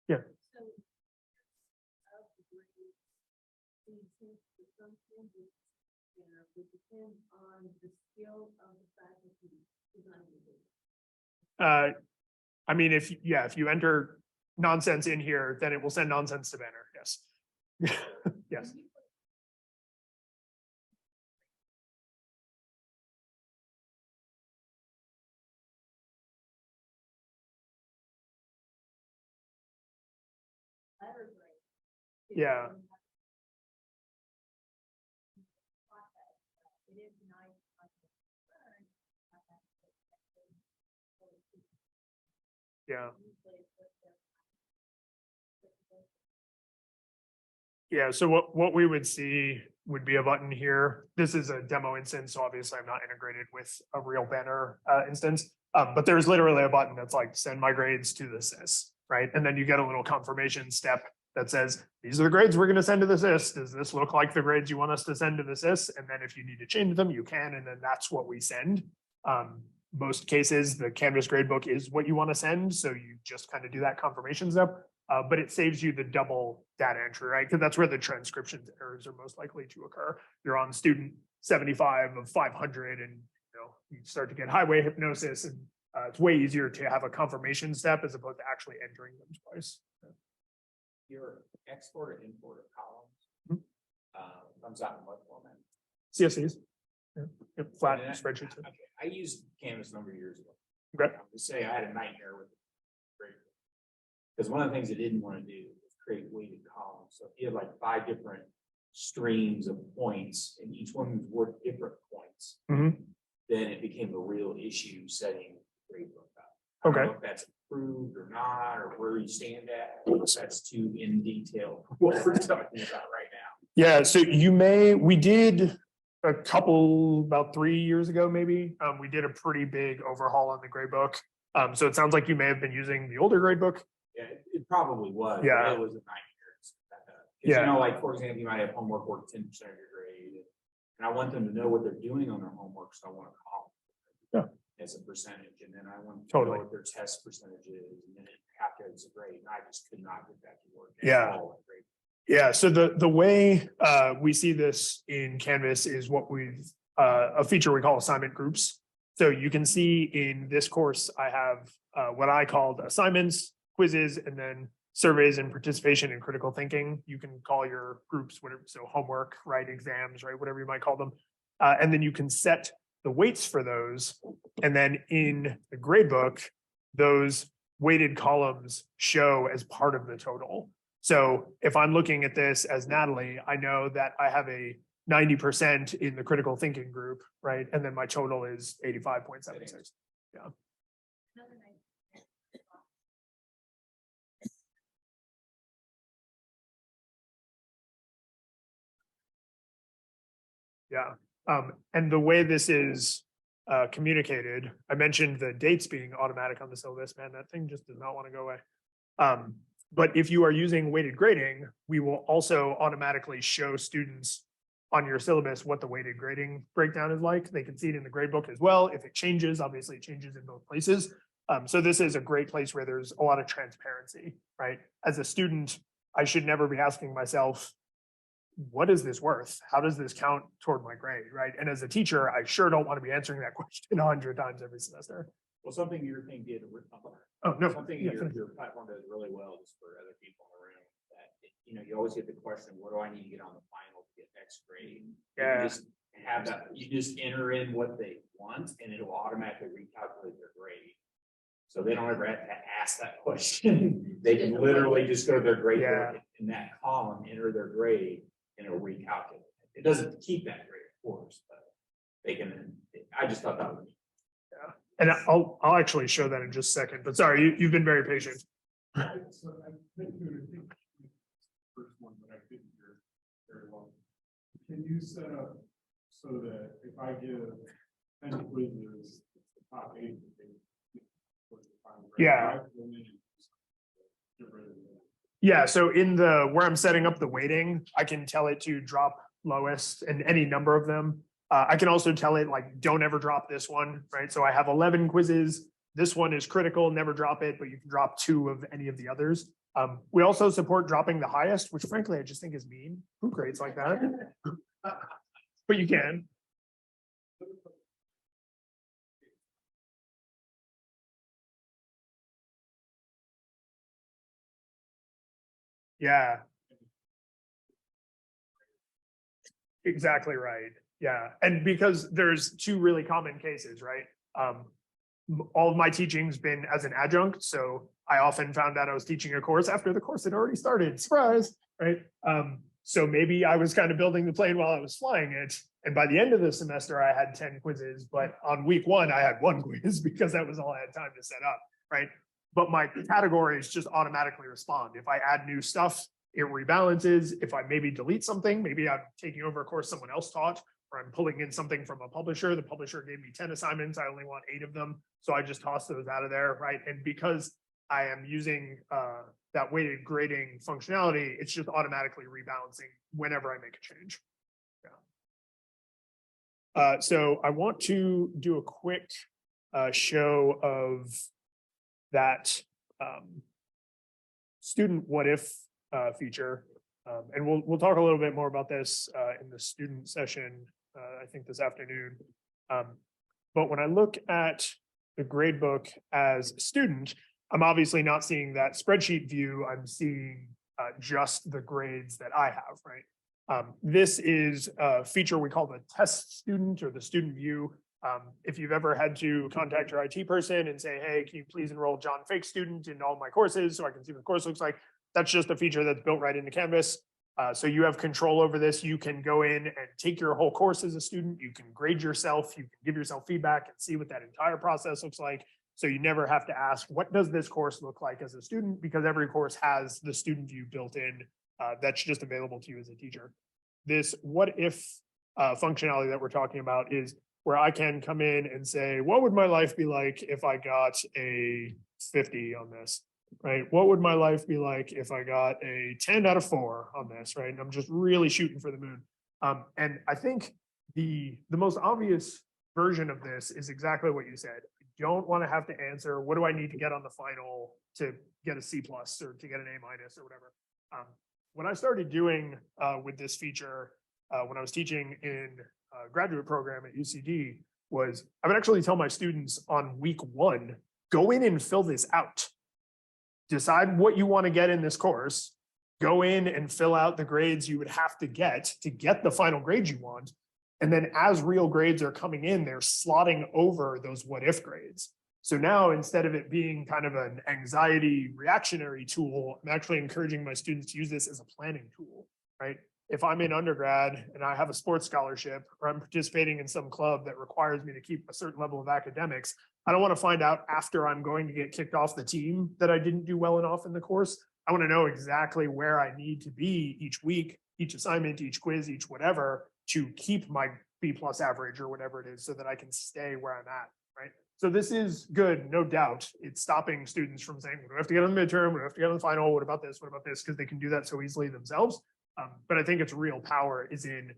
Yeah. So, of the grades, the intent for some changes, would depend on the skill of the faculty designing it. I mean, if you enter nonsense in here, then it will send nonsense to Banner. Yes. Yes. Letter grade. Yeah. It is nice. Yeah. Yeah, so what we would see would be a button here. This is a demo instance, so obviously I'm not integrated with a real Banner instance. But there's literally a button that's like send my grades to the SIS, right? And then you get a little confirmation step that says, these are the grades we're going to send to the SIS. Does this look like the grades you want us to send to the SIS? And then if you need to change them, you can, and then that's what we send. Most cases, the Canvas gradebook is what you want to send. So you just kind of do that confirmation step, but it saves you the double data entry, right? Because that's where the transcription errors are most likely to occur. You're on student 75 of 500 and you start to get highway hypnosis, and it's way easier to have a confirmation step as opposed to actually entering them twice. Your export or import of columns comes out in what format? CSVs. Yeah. Flat And spreadsheets. Okay, I used Canvas a number of years ago. Okay. I'll just say I had a nightmare with it. Because one of the things I didn't want to do was create weighted columns. So if you had like 5 different streams of points and each one was worth different points, Mhm. then it became a real issue setting the grade book up. I don't Okay. know if that's approved or not, or where you stand at. That's too in detail for what we're talking about right now. Yeah, so we did a couple, about 3 years ago, maybe. We did a pretty big overhaul on the grade book. So it sounds like you may have been using the older grade book. Yeah, it probably was. But Yeah. it was a nightmare. Because Yeah. like, for example, you might have homework work 10% of your grade. And I want them to know what they're doing on their homework, so I want to call as a percentage, and then I want to know what their test percentage is, and then it calculates a grade, and I just could not get that to work. at Yeah. all in grade. Yeah, so the way we see this in Canvas is what we've a feature we call assignment groups. So you can see in this course, I have what I called assignments, quizzes, and then surveys and participation in critical thinking. You can call your groups whatever, so homework, right, exams, right, whatever you might call them. And then you can set the weights for those. And then in the gradebook, those weighted columns show as part of the total. So if I'm looking at this as Natalie, I know that I have a 90% in the critical thinking group, right? And then my total is 85.76. Another night. Yeah, and the way this is communicated, I mentioned the dates being automatic on the syllabus, man, that thing just does not want to go away. But if you are using weighted grading, we will also automatically show students on your syllabus what the weighted grading breakdown is like. They can see it in the grade book as well. If it changes, obviously it changes in both places. So this is a great place where there's a lot of transparency, right? As a student, I should never be asking myself, what is this worth? How does this count toward my grade, right? And as a teacher, I sure don't want to be answering that question 100 times every semester. Well, something your thing did. Oh, no. Something Yeah, your platform does really well, just for other people in the room, that, you always get the question, what do I need to get on the final to get X grade? Yeah. You just have that, you just enter in what they want and it'll automatically recalculate their grade. So they don't ever have to ask that question. They can literally just go to their grade Yeah. book in that column, enter their grade, and it'll recalculate. It doesn't keep that grade, of course, but they can, I just thought that was. And I'll actually show that in just a second, but sorry, you've been very patient. So I think first one, but I didn't hear very well. Can you set up so that if I give 10 quizzes, the top 8? Yeah. Yeah, so in the, where I'm setting up the weighting, I can tell it to drop lowest and any number of them. I can also tell it like, don't ever drop this one, right? So I have 11 quizzes. This one is critical, never drop it, but you can drop 2 of any of the others. We also support dropping the highest, which frankly, I just think is mean. Who grades like that? But you can. Yeah. Exactly right. Yeah. And because there's 2 really common cases, right? All of my teaching's been as an adjunct. So I often found out I was teaching a course after the course had already started. Surprise, right? So maybe I was kind of building the plane while I was flying it. And by the end of the semester, I had 10 quizzes, but on week 1, I had 1 quiz because that was all I had time to set up, right? But my categories just automatically respond. If I add new stuff, it rebalances. If I maybe delete something, maybe I'm taking over a course someone else taught, or I'm pulling in something from a publisher. The publisher gave me 10 assignments. I only want 8 of them. So I just toss those out of there, right? And because I am using that weighted grading functionality, it's just automatically rebalancing whenever I make a change. Yeah. So I want to do a quick show of that student what if feature. And we'll talk a little bit more about this in the student session, I think this afternoon. But when I look at the gradebook as a student, I'm obviously not seeing that spreadsheet view. I'm seeing just the grades that I have, right? This is a feature we call the test student or the student view. If you've ever had to contact your IT person and say, hey, can you please enroll John Fake student in all my courses so I can see what the course looks like? That's just a feature that's built right into Canvas. So you have control over this. You can go in and take your whole course as a student. You can grade yourself. You can give yourself feedback and see what that entire process looks like. So you never have to ask, what does this course look like as a student? Because every course has the student view built in that's just available to you as a teacher. This what if functionality that we're talking about is where I can come in and say, what would my life be like if I got a 50 on this? Right? What would my life be like if I got a 10 out of 4 on this, right? And I'm just really shooting for the moon. And I think the most obvious version of this is exactly what you said. I don't want to have to answer, what do I need to get on the final to get a C+ or to get an A- or whatever. What I started doing with this feature when I was teaching in a graduate program at UCD was I would actually tell my students on week 1, go in and fill this out. Decide what you want to get in this course, go in and fill out the grades you would have to get the final grades you want. And then as real grades are coming in, they're slotting over those what if grades. So now instead of it being kind of an anxiety reactionary tool, I'm actually encouraging my students to use this as a planning tool, right? if I'm in undergrad and I have a sports scholarship or I'm participating in some club that requires me to keep a certain level of academics, I don't want to find out after I'm going to get kicked off the team that I didn't do well enough in the course. I want to know exactly where I need to be each week, each assignment, each quiz, each whatever, to keep my B+ average or whatever it is so that I can stay where I'm at, right? So this is good, no doubt. It's stopping students from saying, we have to get on the midterm, we have to get on the final, what about this, what about this? Because they can do that so easily themselves. But I think its real power is in,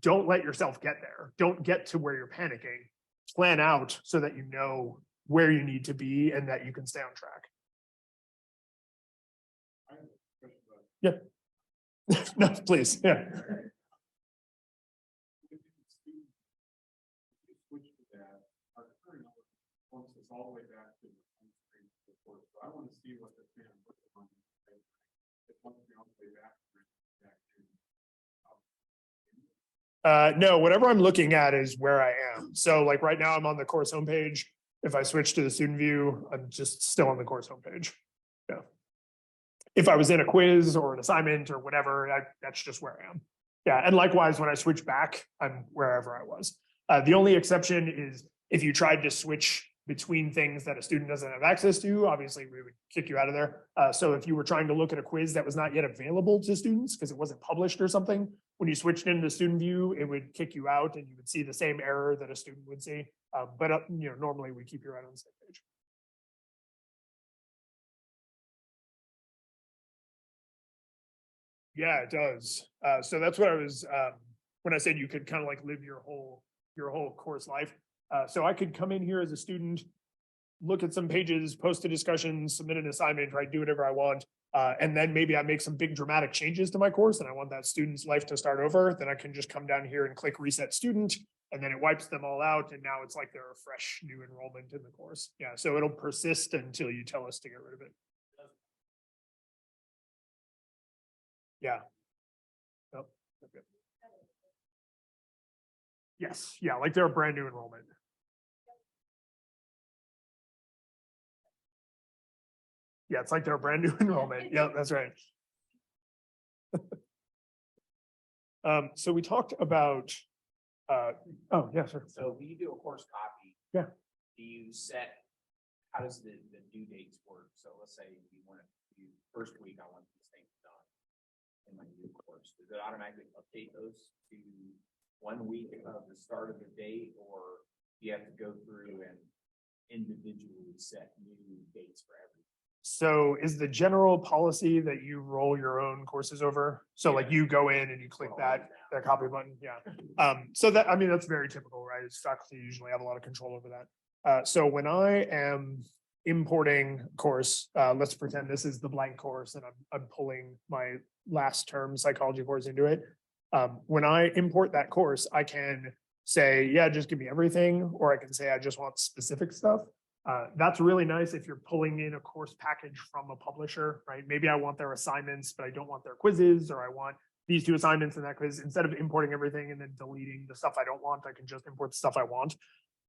don't let yourself get there. Don't get to where you're panicking. Plan out so that you know where you need to be and that you can stay on track. Yeah. No, please, yeah. All the way back to the report. So I want to see what the plan looks like. It wants to be all the way back to No, whatever I'm looking at is where I am. So like right now I'm on the course homepage. If I switch to the student view, I'm just still on the course homepage. Yeah. If I was in a quiz or an assignment or whatever, that's just where I am. Yeah. And likewise, when I switch back, I'm wherever I was. The only exception is if you tried to switch between things that a student doesn't have access to, obviously we would kick you out of there. So if you were trying to look at a quiz that was not yet available to students because it wasn't published or something, when you switched into student view, it would kick you out and you would see the same error that a student would see. But normally we keep you right on the same page. Yeah, it does. So that's what I was, when I said you could kind of like live your whole course life. So I could come in here as a student, look at some pages, post a discussion, submit an assignment, right? Do whatever I want. And then maybe I make some big dramatic changes to my course and I want that student's life to start over. Then I can just come down here and click reset student and then it wipes them all out. And now it's like they're a fresh new enrollment in the course. Yeah. So it'll persist until you tell us to get rid of it. Yeah. Oh, okay. Yes. Yeah. Like they're a brand new enrollment. Yeah, it's like they're a brand new enrollment. Yeah, that's right. So we talked about, oh, yeah, sure. So when you do a course copy. Yeah. Do you set, how does the due dates work? So let's say you want to do first week, I want these things done. In my new course, does it automatically update those to 1 week of the start of the date? Or do you have to go through and individually set new dates for everything? So is the general policy that you roll your own courses over? So like you go in and you click that copy button, yeah. So that, I mean, that's very typical, right? Faculty usually have a lot of control over that. So when I am importing a course, let's pretend this is the blank course and I'm pulling my last term psychology course into it. When I import that course, I can say, yeah, just give me everything, or I can say, I just want specific stuff. That's really nice if you're pulling in a course package from a publisher, right? Maybe I want their assignments, but I don't want their quizzes, or I want these 2 assignments and that quiz. Instead of importing everything and then deleting the stuff I don't want, I can just import the stuff I want.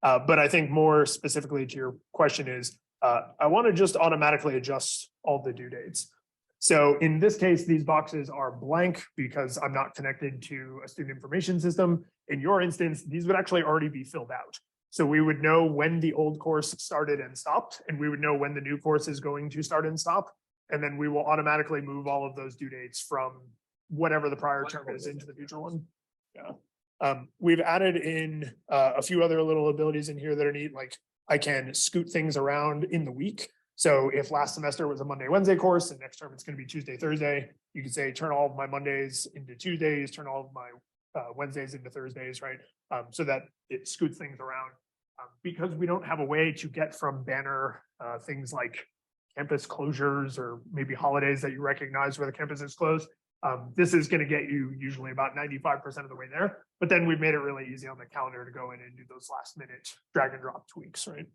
But I think more specifically to your question is, I want to just automatically adjust all the due dates. So in this case, these boxes are blank because I'm not connected to a student information system. In your instance, these would actually already be filled out. So we would know when the old course started and stopped, and we would know when the new course is going to start and stop. And then we will automatically move all of those due dates from whatever the prior term is into the future one. Yeah. We've added in a few other little abilities in here that are neat. Like I can scoot things around in the week. So if last semester was a Monday, Wednesday course, and next term it's going to be Tuesday, Thursday, you can say, turn all of my Mondays into Tuesdays, turn all of my Wednesdays into Thursdays, right? So that it scoots things around. Because we don't have a way to get from Banner things like campus closures or maybe holidays that you recognize where the campus is closed. This is going to get you usually about 95% of the way there. But then we've made it really easy on the calendar to go in and do those last minute drag and drop tweaks, right?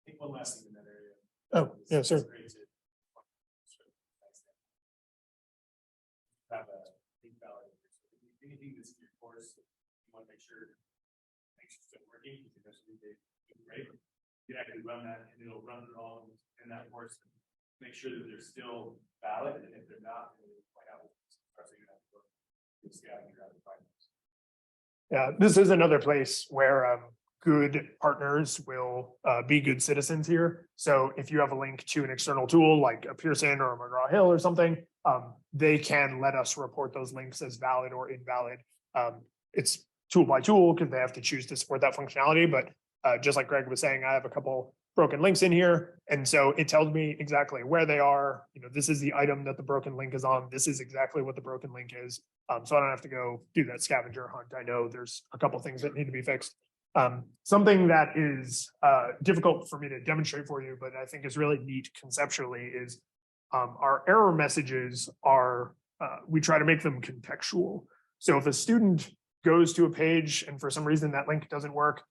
I think one last thing in that area. Oh, yeah, sure. Have a think valid. Anything that's in your course, you want to make sure it's still working, because they do great. You can actually run that and it'll run through all in that course. Make sure that there's still valid, and if they're not, then we point out. So you have to look at scavenger out of find those. Yeah, this is another place where good partners will be good citizens here. So if you have a link to an external tool like a Pearson or a McGraw-Hill or something, they can let us report those links as valid or invalid. It's tool by tool because they have to choose to support that functionality. But just like Greg was saying, I have a couple broken links in here. And so it tells me exactly where they are. You know, this is the item that the broken link is on. This is exactly what the broken link is. So I don't have to go do that scavenger hunt. I know there's a couple things that need to be fixed. Something that is difficult for me to demonstrate for you, but I think is really neat conceptually is our error messages are, we try to make them contextual. So if a student goes to a page and for some reason that link doesn't work,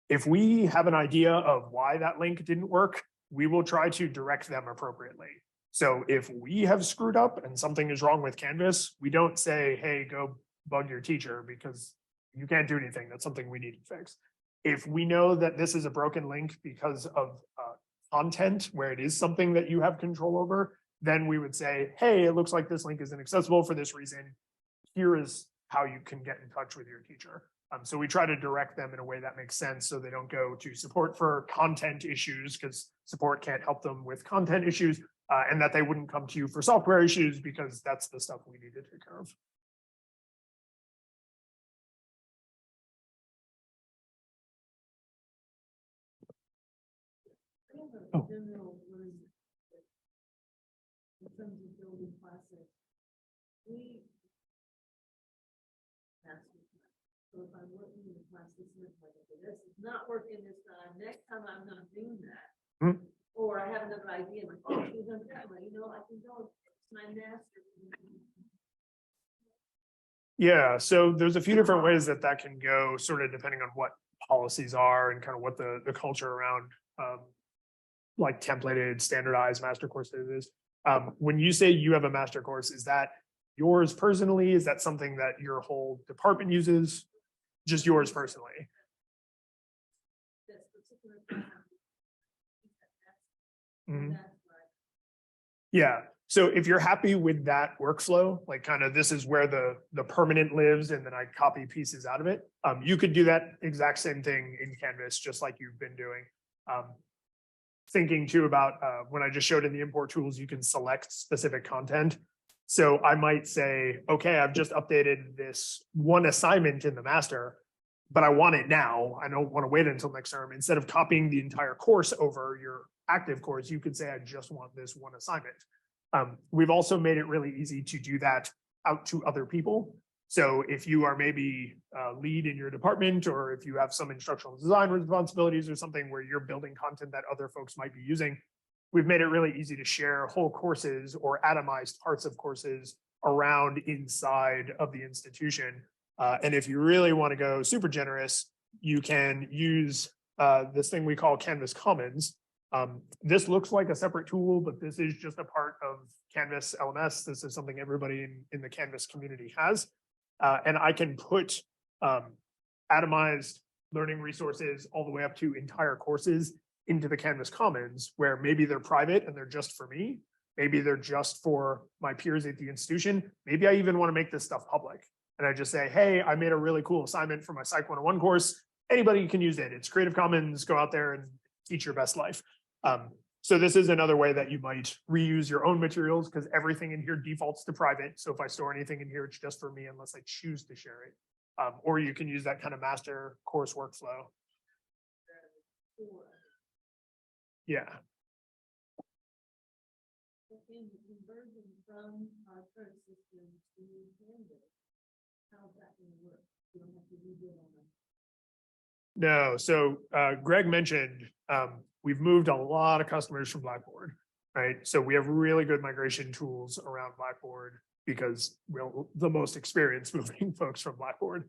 if we have an idea of why that link didn't work, we will try to direct them appropriately. So if we have screwed up and something is wrong with Canvas, we don't say, hey, go bug your teacher because you can't do anything. That's something we need to fix. If we know that this is a broken link because of content where it is something that you have control over, then we would say, hey, it looks like this link is inaccessible for this reason. Here is how you can get in touch with your teacher. So we try to direct them in a way that makes sense so they don't go to support for content issues because support can't help them with content issues, and that they wouldn't come to you for software issues because that's the stuff we need to take care of. Oh. In terms of building process, so if I'm working in the class, this is not working this time, next time I'm not doing that. Hmm. Or I have another idea, like, oh, you know, I can go, it's my master. Yeah, so there's a few different ways that that can go, sort of depending on what policies are and kind of what the culture around like templated, standardized master courses is. When you say you have a master course, is that yours personally? Is that something that your whole department uses? Just yours personally? Mhm. Yeah, so if you're happy with that workflow, like kind of this is where the permanent lives and then I copy pieces out of it, you could do that exact same thing in Canvas, just like you've been doing. Thinking too about when I just showed in the import tools, you can select specific content. So I might say, okay, I've just updated this one assignment in the master, but I want it now. I don't want to wait until next term. Instead of copying the entire course over your active course, you could say, I just want this one assignment. We've also made it really easy to do that out to other people. So if you are maybe lead in your department, or if you have some instructional design responsibilities or something where you're building content that other folks might be using, we've made it really easy to share whole courses or atomized parts of courses around inside of the institution. And if you really want to go super generous, you can use this thing we call Canvas Commons. This looks like a separate tool, but this is just a part of Canvas LMS. This is something everybody in the Canvas community has. And I can put atomized learning resources all the way up to entire courses into the Canvas Commons, where maybe they're private and they're just for me. Maybe they're just for my peers at the institution. Maybe I even want to make this stuff public. And I just say, hey, I made a really cool assignment for my Psych 101 course. Anybody can use it. It's Creative Commons. Go out there and teach your best life. So this is another way that you might reuse your own materials because everything in here defaults to private. So if I store anything in here, it's just for me unless I choose to share it. Or you can use that kind of master course workflow. Yeah. In the conversion from our current system to Canvas, how's that going to work? You don't have to rebuild on them. No, so Greg mentioned we've moved a lot of customers from Blackboard, right? So we have really good migration tools around Blackboard because we're the most experienced moving folks from Blackboard.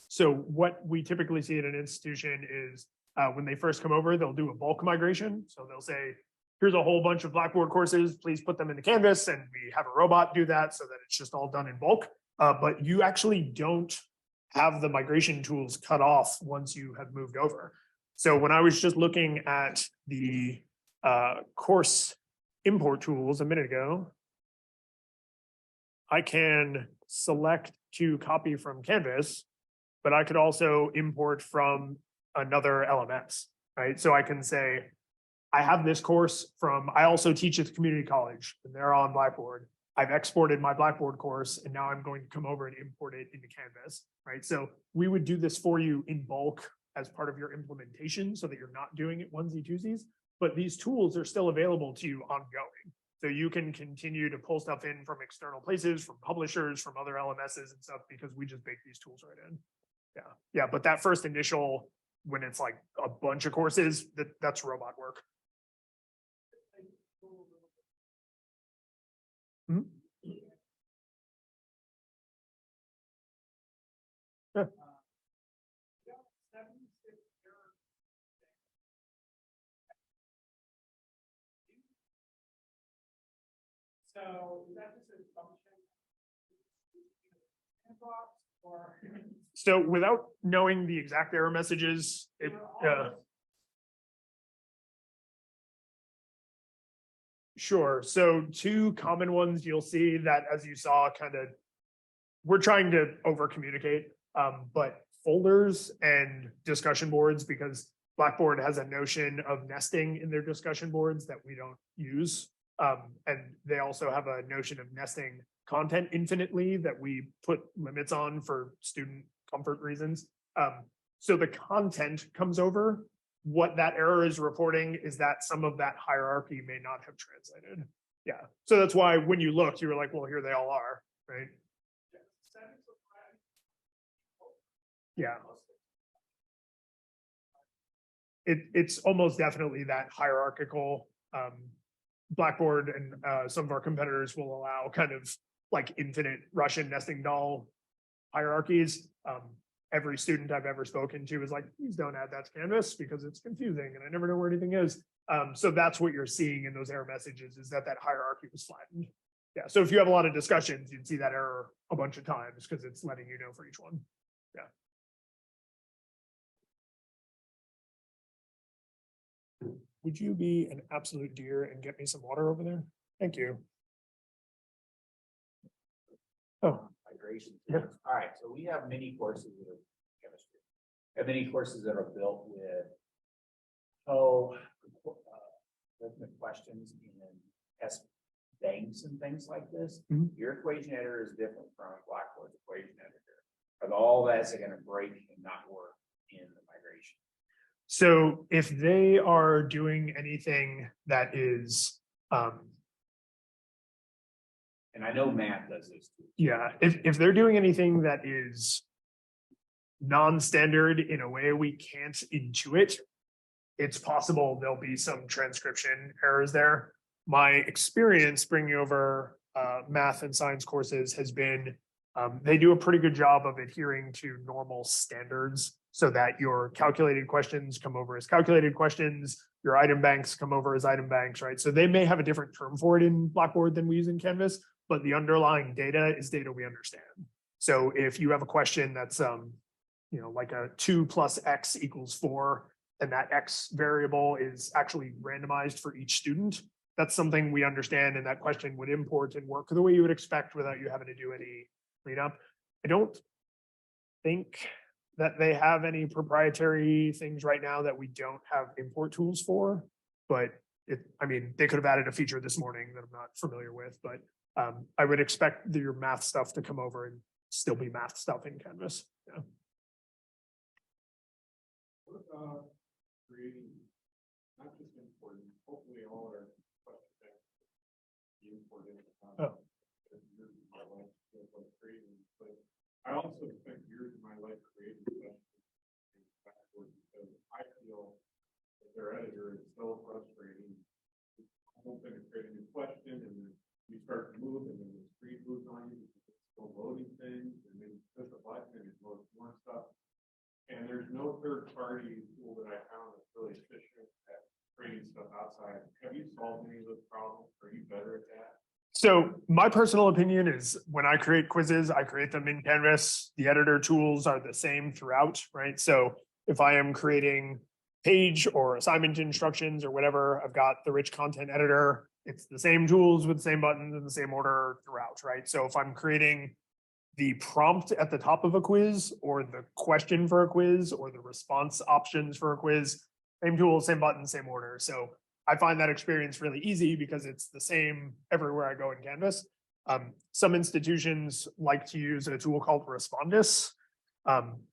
So what we typically see at an institution is when they first come over, they'll do a bulk migration. So they'll say, here's a whole bunch of Blackboard courses, please put them into Canvas, and we have a robot do that so that it's just all done in bulk. But you actually don't have the migration tools cut off once you have moved over. So when I was just looking at the course import tools a minute ago, I can select to copy from Canvas, but I could also import from another LMS, right? So I can say, I have this course from, I also teach at the community college and they're on Blackboard. I've exported my Blackboard course and now I'm going to come over and import it into Canvas, right? So we would do this for you in bulk as part of your implementation so that you're not doing it onesie twosies, but these tools are still available to you ongoing. So you can continue to pull stuff in from external places, from publishers, from other LMSs and stuff, because we just bake these tools right in. Yeah, yeah, but that first initial, when it's like a bunch of courses, that's robot work. Mhm. Yeah. So is that just a function? Or? So without knowing the exact error messages, sure. So two common ones you'll see that, as you saw, kind of, we're trying to over communicate, but folders and discussion boards, because Blackboard has a notion of nesting in their discussion boards that we don't use. And they also have a notion of nesting content infinitely that we put limits on for student comfort reasons. So the content comes over. What that error is reporting is that some of that hierarchy may not have translated. Yeah. So that's why when you look, you were like, well, here they all are, right? Yeah. It's almost definitely that hierarchical. Blackboard and some of our competitors will allow kind of like infinite Russian nesting doll hierarchies. Every student I've ever spoken to is like, please don't add that to Canvas because it's confusing and I never know where anything is. So that's what you're seeing in those error messages, is that hierarchy was flattened. Yeah, so if you have a lot of discussions, you'd see that error a bunch of times because it's letting you know for each one. Yeah. Would you be an absolute dear and get me some water over there? Thank you. Oh, Migration. Yeah. All right, so we have many courses that are chemistry. We have many courses that are built with rhythmic questions and test banks and things like this. Mhm. Your equation editor is different from Blackboard's equation editor. But all that's going to break and not work in the migration. so if they are doing anything that is, And I know math does this too. yeah, if they're doing anything that is non-standard in a way we can't intuit, it's possible there'll be some transcription errors there. My experience bringing over math and science courses has been they do a pretty good job of adhering to normal standards so that your calculated questions come over as calculated questions, your item banks come over as item banks, right? So they may have a different term for it in Blackboard than we use in Canvas, but the underlying data is data we understand. So if you have a question that's like a 2 + X = 4, and that X variable is actually randomized for each student, that's something we understand, and that question would import and work the way you would expect without you having to do any cleanup. I don't think that they have any proprietary things right now that we don't have import tools for, but they could have added a feature this morning that I'm not familiar with, but I would expect your math stuff to come over and still be math stuff in Canvas. Yeah. What about creating, not just importing, hopefully all our questions be imported. Oh. But I also spent years of my life creating questions because I feel that their editor is so frustrating. I'm going to create a new question and then you start to move and then the screen moves on you because it's still loading things, and then you push a button and it loads more stuff. And there's no third party tool that I found that's really efficient at creating stuff outside. Have you solved any of those problems? Are you better at that? So my personal opinion is when I create quizzes, I create them in Canvas. The editor tools are the same throughout, right? So if I am creating page or assignment instructions or whatever, I've got the rich content editor. it's the same tools with the same buttons in the same order throughout, right? So if I'm creating the prompt at the top of a quiz, or the question for a quiz, or the response options for a quiz, same tools, same button, same order. So I find that experience really easy because it's the same everywhere I go in Canvas. Some institutions like to use a tool called Respondus.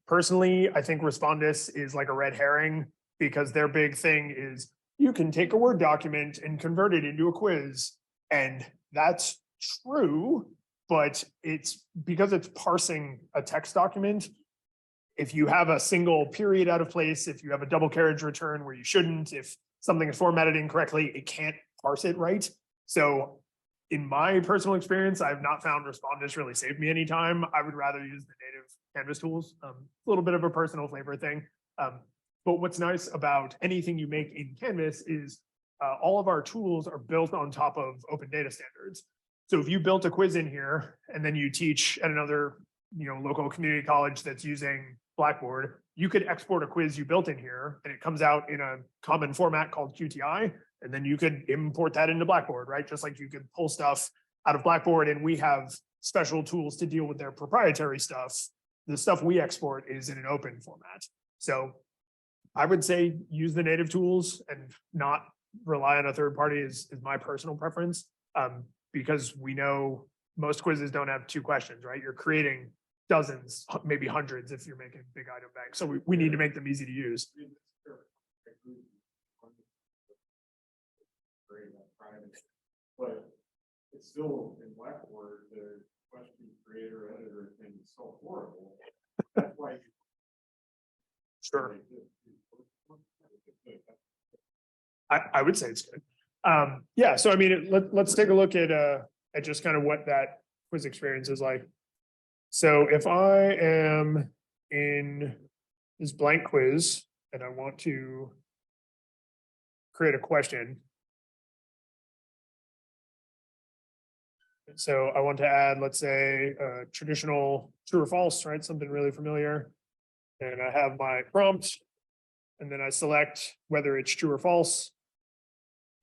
Personally, I think Respondus is like a red herring, because their big thing is you can take a Word document and convert it into a quiz. And that's true, but it's because it's parsing a text document. If you have a single period out of place, if you have a double carriage return where you shouldn't, if something is formatted incorrectly, it can't parse it right. So in my personal experience, I've not found Respondus really saved me any time. I would rather use the native Canvas tools. A little bit of a personal flavor thing. But what's nice about anything you make in Canvas is all of our tools are built on top of open data standards. So if you built a quiz in here and then you teach at another, local community college that's using Blackboard, you could export a quiz you built in here and it comes out in a common format called QTI. And then you could import that into Blackboard, right? Just like you could pull stuff out of Blackboard, and we have special tools to deal with their proprietary stuff. The stuff we export is in an open format. So I would say use the native tools and not rely on a third party is my personal preference. Because we know most quizzes don't have 2 questions, right? You're creating dozens, maybe hundreds if you're making big item banks. So we need to make them easy to use. But it's still in Blackboard, the question creator editor thing is so horrible. That's why. Sure. I would say it's good. Yeah, so I mean, let's take a look at just kind of what that quiz experience is like. So if I am in this blank quiz and I want to create a question. So I want to add, let's say, traditional true or false, right? Something really familiar. And I have my prompt, and then I select whether it's true or false.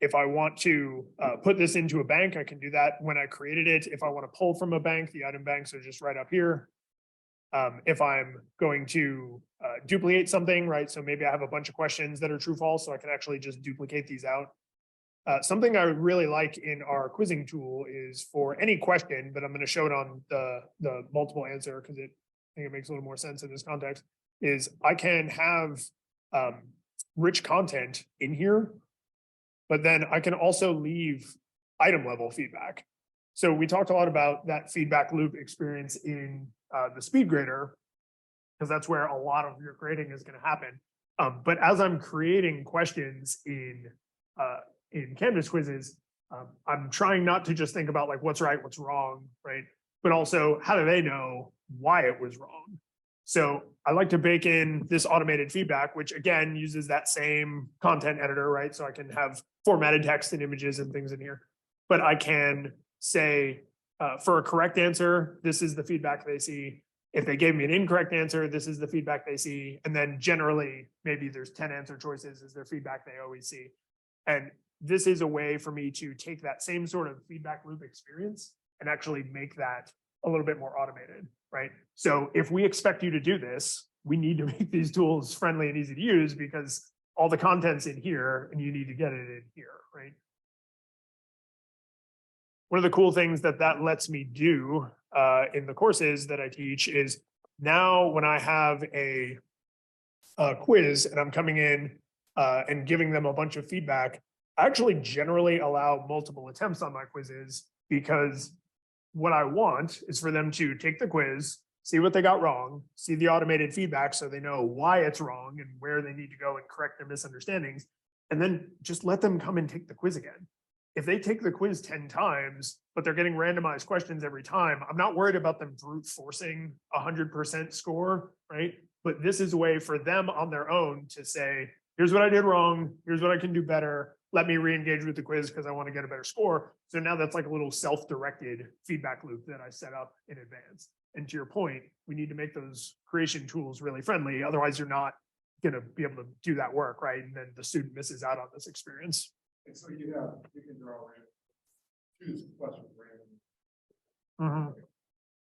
If I want to put this into a bank, I can do that when I created it. If I want to pull from a bank, the item banks are just right up here. If I'm going to duplicate something, right? So maybe I have a bunch of questions that are true, false, so I can actually just duplicate these out. Something I really like in our quizzing tool is for any question, but I'm going to show it on the multiple answer because I think it makes a little more sense in this context, is I can have rich content in here, but then I can also leave item level feedback. So we talked a lot about that feedback loop experience in the speed grader, because that's where a lot of your grading is going to happen. But as I'm creating questions in Canvas quizzes, I'm trying not to just think about like what's right, what's wrong, right? But also how do they know why it was wrong? So I like to bake in this automated feedback, which again uses that same content editor, right? So I can have formatted text and images and things in here, but I can say for a correct answer, this is the feedback they see. If they gave me an incorrect answer, this is the feedback they see. And then generally, maybe there's 10 answer choices is their feedback they always see. And this is a way for me to take that same sort of feedback loop experience and actually make that a little bit more automated, right? So if we expect you to do this, we need to make these tools friendly and easy to use because all the content's in here and you need to get it in here, right? One of the cool things that lets me do in the courses that I teach is now when I have a quiz and I'm coming in and giving them a bunch of feedback, I actually generally allow multiple attempts on my quizzes because what I want is for them to take the quiz, see what they got wrong, see the automated feedback so they know why it's wrong and where they need to go and correct their misunderstandings, and then just let them come and take the quiz again. If they take the quiz 10 times, but they're getting randomized questions every time, I'm not worried about them brute forcing 100% score, right? But this is a way for them on their own to say, here's what I did wrong, here's what I can do better, let me re-engage with the quiz because I want to get a better score. So now that's like a little self-directed feedback loop that I set up in advance. And to your point, we need to make those creation tools really friendly. Otherwise, you're not going to be able to do that work, right? And then the student misses out on this experience. And so you can draw choose a question randomly. Mhm.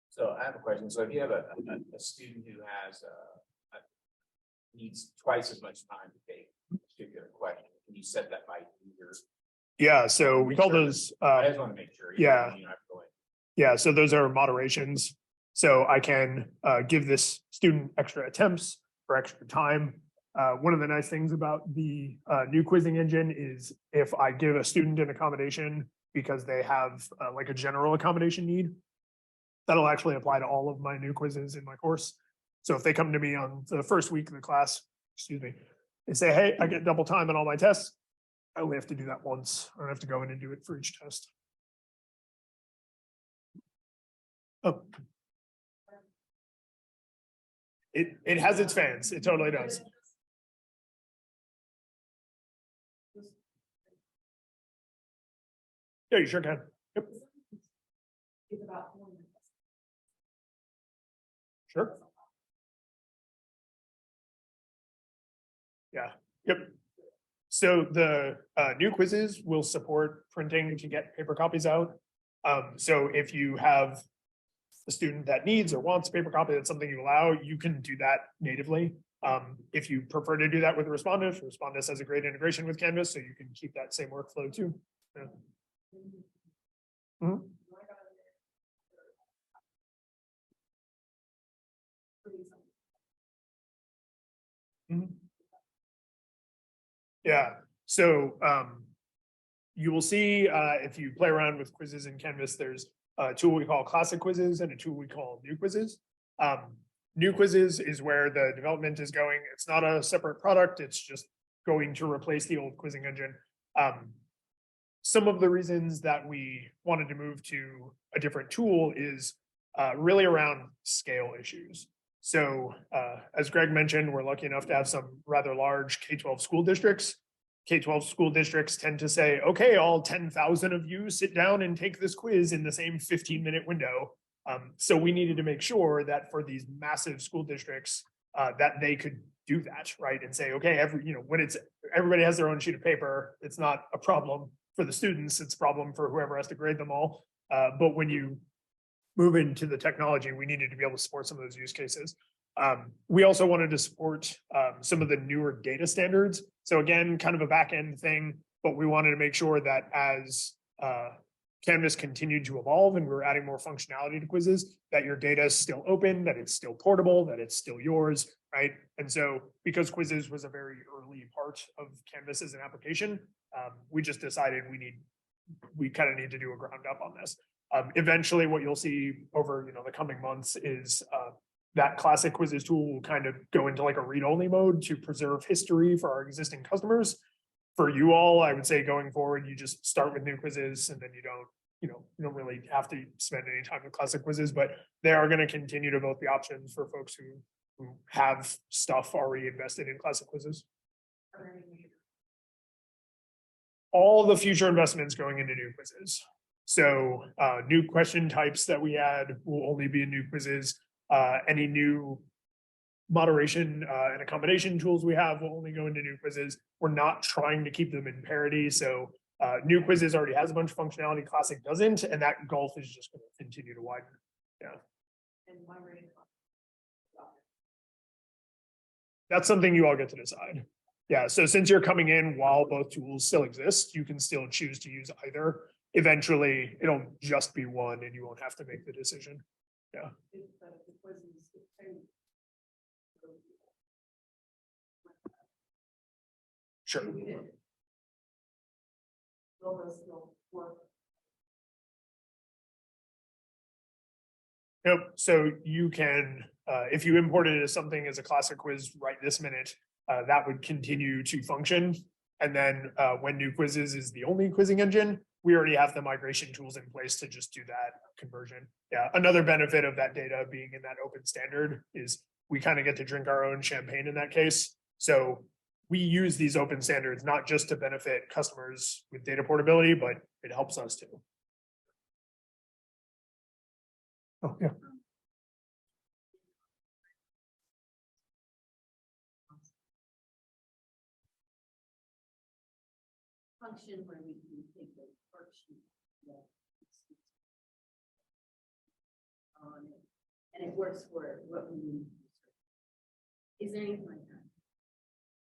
So I have a question. So if you have a student who has needs twice as much time to take a particular question, can you set that by user? Yeah, so we call those, I just want to make sure. yeah. You don't have to go in. yeah, so those are moderations. So I can give this student extra attempts for extra time. One of the nice things about the new quizzing engine is if I give a student an accommodation because they have like a general accommodation need, that'll actually apply to all of my new quizzes in my course. So if they come to me on the first week of the class, excuse me, they say, hey, I get double time on all my tests. I only have to do that once. I don't have to go in and do it for each test. Oh. It has its fans. It totally does. Yeah, you sure can. Yep. It's about 4 minutes. Sure. Yeah. Yep. So the new quizzes will support printing to get paper copies out. So if you have a student that needs or wants a paper copy, that's something you allow, you can do that natively. If you prefer to do that with Respondus, Respondus has a great integration with Canvas, so you can keep that same workflow too. Yeah. Mhm. Mhm. Yeah, so you will see if you play around with quizzes in Canvas, there's a tool we call classic quizzes and a tool we call new quizzes. New quizzes is where the development is going. It's not a separate product. It's just going to replace the old quizzing engine. Some of the reasons that we wanted to move to a different tool is really around scale issues. So as Greg mentioned, we're lucky enough to have some rather large K-12 school districts. K-12 school districts tend to say, okay, all 10,000 of you sit down and take this quiz in the same 15-minute window. So we needed to make sure that for these massive school districts that they could do that, right? And say, okay, when everybody has their own sheet of paper, it's not a problem for the students, it's a problem for whoever has to grade them all. But when you move into the technology, we needed to be able to support some of those use cases. We also wanted to support some of the newer data standards. So again, kind of a back end thing, but we wanted to make sure that as Canvas continued to evolve and we were adding more functionality to quizzes, that your data is still open, that it's still portable, that it's still yours, right? And so because quizzes was a very early part of Canvas as an application, we just decided we kind of need to do a ground up on this. Eventually what you'll see over the coming months is that classic quizzes tool will kind of go into like a read-only mode to preserve history for our existing customers. For you all, I would say going forward, you just start with new quizzes and then you don't really have to spend any time with classic quizzes, but they are going to continue to vote the options for folks who have stuff already invested in classic quizzes. All the future investments going into new quizzes. So new question types that we add will only be in new quizzes. Any new moderation and accommodation tools we have will only go into new quizzes. We're not trying to keep them in parity. So new quizzes already has a bunch of functionality, classic doesn't, and that gulf is just going to continue to widen. Yeah. And that's something you all get to decide. Yeah, so since you're coming in while both tools still exist, you can still choose to use either. Eventually, it'll just be one and you won't have to make the decision. Yeah. Sure. Yep, so you can, if you import it as something as a classic quiz right this minute, that would continue to function. And then when new quizzes is the only quizzing engine, we already have the migration tools in place to just do that conversion. Yeah, another benefit of that data being in that open standard is we kind of get to drink our own champagne in that case. So we use these open standards not just to benefit customers with data portability, but it helps us too. Oh, yeah. Function where we can take the worksheet, it works for what we need. Is there anything like that?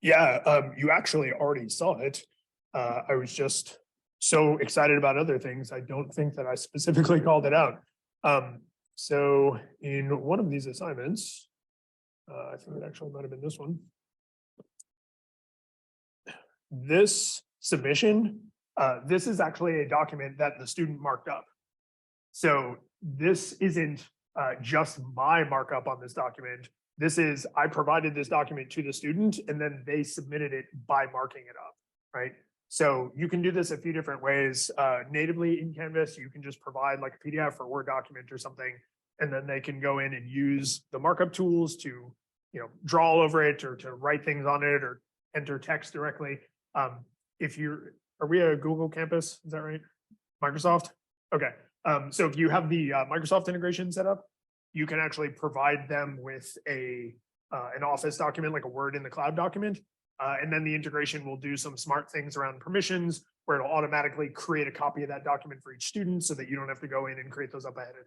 Yeah, you actually already saw it. I was just so excited about other things. I don't think that I specifically called it out. So in one of these assignments, I think it actually might have been this one. This submission, this is actually a document that the student marked up. So this isn't just my markup on this document. This is, I provided this document to the student and then they submitted it by marking it up, right? So you can do this a few different ways. Natively in Canvas, you can just provide like a PDF or Word document or something, and then they can go in and use the markup tools to, you know, draw all over it or to write things on it or enter text directly. If you're, are we a Google campus? Is that right? Microsoft? Okay. So if you have the Microsoft integration set up, you can actually provide them with an Office document, like a Word in the cloud document. And then the integration will do some smart things around permissions, where it'll automatically create a copy of that document for each student so that you don't have to go in and create those up ahead of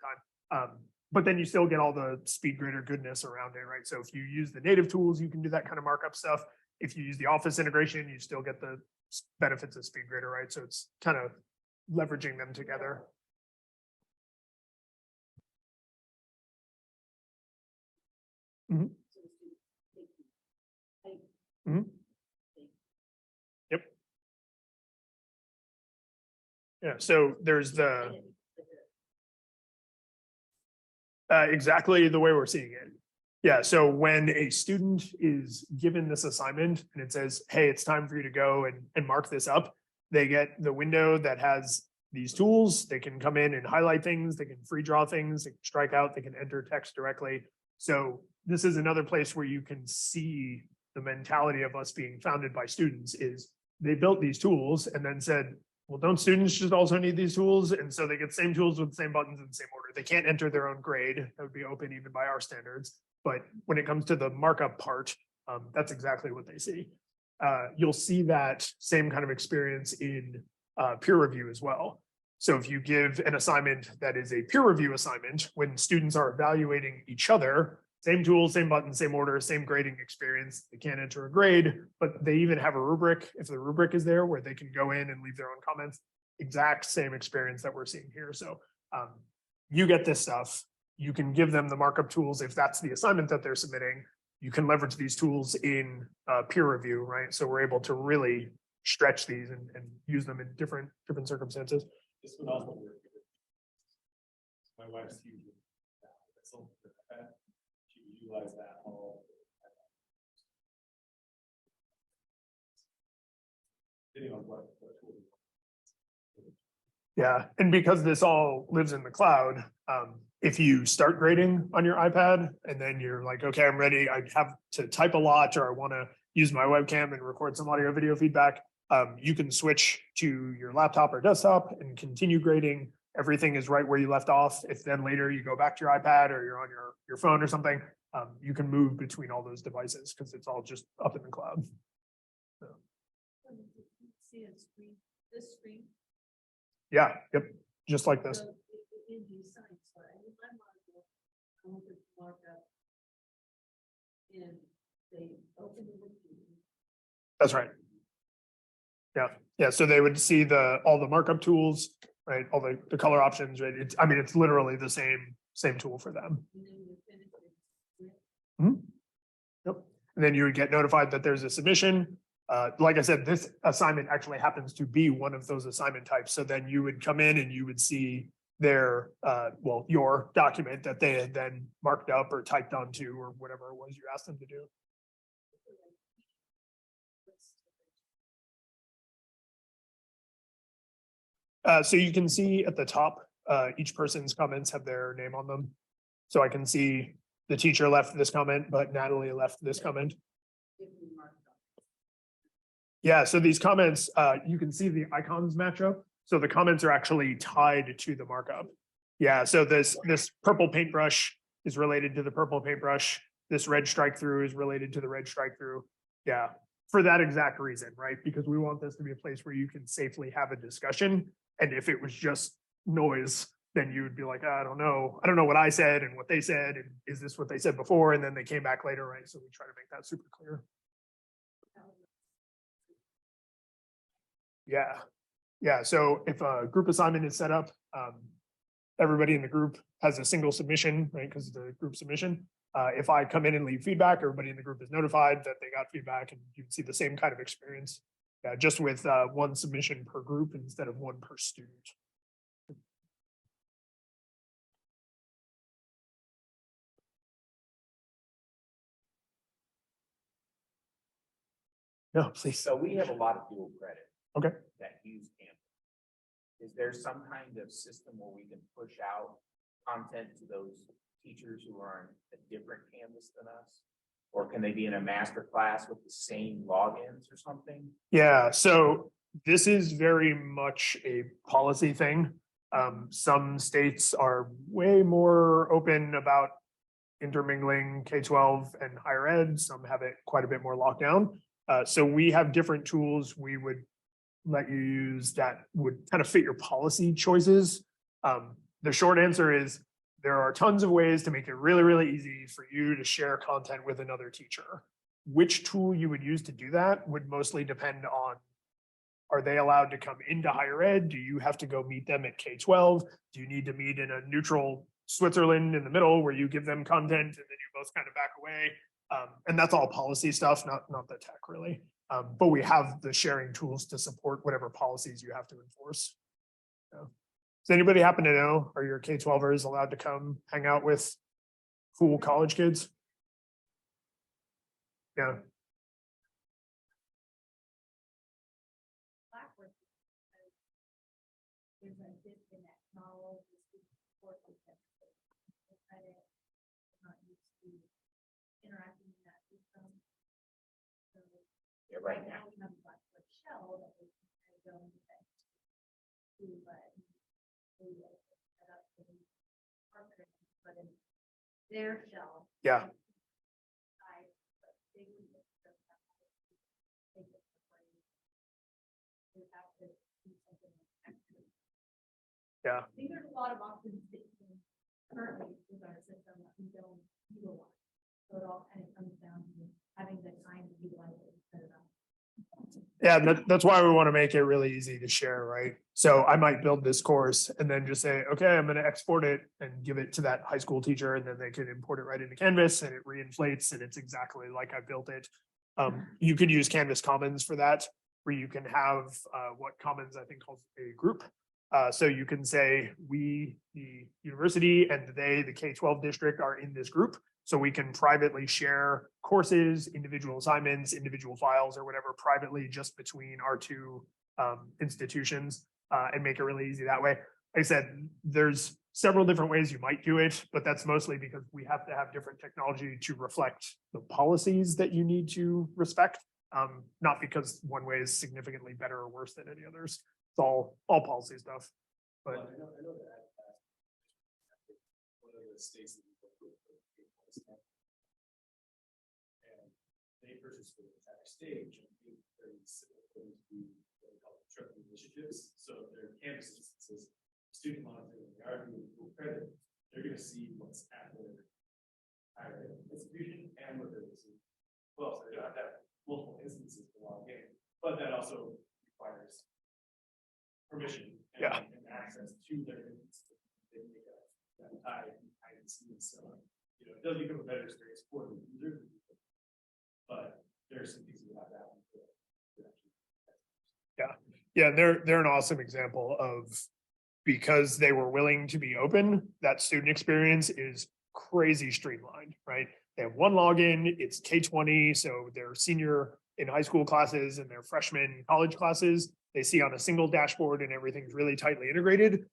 time. But then you still get all the SpeedGrader goodness around it, right? So if you use the native tools, you can do that kind of markup stuff. If you use the Office integration, you still get the benefits of SpeedGrader, right? So it's kind of leveraging them together. Mhm. Mhm. Yep. Yeah, so there's the exactly the way we're seeing it. Yeah, so when a student is given this assignment and it says, hey, it's time for you to go and mark this up, they get the window that has these tools. They can come in and highlight things, they can free draw things, they can strike out, they can enter text directly. So this is another place where you can see the mentality of us being founded by students is they built these tools and then said, well, don't students just also need these tools? And so they get the same tools with the same buttons in the same order. They can't enter their own grade. That would be open even by our standards. But when it comes to the markup part, that's exactly what they see. You'll see that same kind of experience in peer review as well. So if you give an assignment that is a peer review assignment, when students are evaluating each other, same tools, same button, same order, same grading experience. They can't enter a grade, but they even have a rubric. If the rubric is there where they can go in and leave their own comments, exact same experience that we're seeing here. So you get this stuff. You can give them the markup tools if that's the assignment that they're submitting. You can leverage these tools in peer review, right? So we're able to really stretch these and use them in different circumstances. This would also work. My wife's huge. She would utilize that all. Depending on what tool. Yeah, and because this all lives in the cloud, if you start grading on your iPad and then you're like, okay, I'm ready, I have to type a lot or I want to use my webcam and record some audio video feedback, you can switch to your laptop or desktop and continue grading. Everything is right where you left off. If then later you go back to your iPad or you're on your phone or something, you can move between all those devices because it's all just up in the cloud. So. See a screen, this screen. Yeah, yep, just like this. So in the science, so I need my module, I want to mark up. And they open the. That's right. Yeah, so they would see all the markup tools, right? All the color options, right? I mean, it's literally the same tool for them. Mm-hmm. Yep. And then you would get notified that there's a submission. Like I said, this assignment actually happens to be one of those assignment types. So then you would come in and you would see their, your document that they had then marked up or typed onto or whatever it was you asked them to do. So you can see at the top, each person's comments have their name on them. So I can see the teacher left this comment, but Natalie left this comment. Yeah, so these comments, you can see the icons match up. So the comments are actually tied to the markup. Yeah, so this purple paintbrush is related to the purple paintbrush. This red strike through is related to the red strike through. Yeah, for that exact reason, right? Because we want this to be a place where you can safely have a discussion. And if it was just noise, then you would be like, I don't know what I said and what they said, and is this what they said before? And then they came back later, right? So we try to make that super clear. Yeah. Yeah, so if a group assignment is set up, everybody in the group has a single submission, right? Because it's a group submission. If I come in and leave feedback, everybody in the group is notified that they got feedback, and you can see the same kind of experience. Just with one submission per group instead of one per student. No, please. So we have a lot of dual credit. Okay. That use Canvas. Is there some kind of system where we can push out content to those teachers who are on a different Canvas than us? Or can they be in a master class with the same logins or something? Yeah, so this is very much a policy thing. Some states are way more open about intermingling K-12 and higher ed. Some have it quite a bit more locked down. So we have different tools we would let you use that would kind of fit your policy choices. The short answer is there are tons of ways to make it really, really easy for you to share content with another teacher. Which tool you would use to do that would mostly depend on, are they allowed to come into higher ed? Do you have to go meet them at K-12? Do you need to meet in a neutral Switzerland in the middle where you give them content and then you both kind of back away? And that's all policy stuff, not the tech really. But we have the sharing tools to support whatever policies you have to enforce. So, does anybody happen to know, are your K-12ers allowed to come hang out with cool college kids? Yeah. There's a disconnect knowledge. Not used to interacting in that system. So Yeah, right now we have a Blackboard shell that we can kind of go into that to set up the marketing, but in their shell. Yeah. Yeah. I think there's a lot of options currently with our system that we don't utilize. So it all kind of comes down to having the time to utilize it instead of. Yeah, that's why we want to make it really easy to share, right? So I might build this course and then just say, okay, I'm going to export it and give it to that high school teacher, and then they can import it right into Canvas and it reinflates and it's exactly like I built it. You could use Canvas Commons for that, where you can have what Commons I think calls a group. So you can say we, the university, and they, the K-12 district, are in this group. So we can privately share courses, individual assignments, individual files, or whatever privately just between our two institutions and make it really easy that way. Like I said, there's several different ways you might do it, but that's mostly because we have to have different technology to reflect the policies that you need to respect, not because one way is significantly better or worse than any others. It's all policy stuff. But I know that one of the states that we work with, and they purchased for the entire stage, and very simple things we call trip initiatives. So their campus instances, student monitoring, they are doing full credit. They're going to see what's at their higher institution and what they're seeing. Well, so they don't have to have multiple instances to log in, but that also requires permission and access to their instances. They make that high behind the scenes. So, it does become a better experience for the user, but there's some things about that. yeah, they're an awesome example of, because they were willing to be open, that student experience is crazy streamlined, right? They have one login, it's K-20, so they're senior in high school classes and their freshman college classes, they see on a single dashboard and everything's really tightly integrated.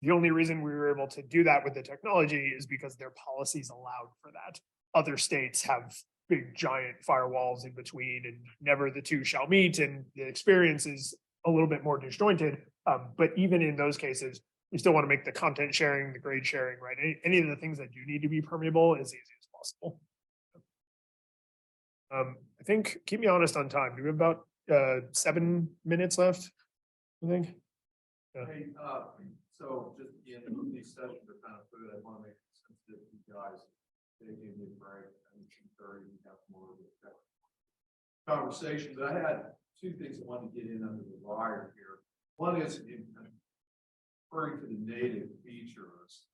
The only reason we were able to do that with the technology is because their policies allowed for that. Other states have big giant firewalls in between and never the two shall meet, and the experience is a little bit more disjointed. But even in those cases, we still want to make the content sharing, the grade sharing, right? Any of the things that do need to be permeable as easy as possible. I think, keep me honest on time. Do we have about 7 minutes left, I think? Hey, So just again, these sessions are kind of food. I want to make it sensitive to you guys. They give me a break. And 2:30, we have more of a conversation. But I had two things I wanted to get in under the wire here. One is referring to the native features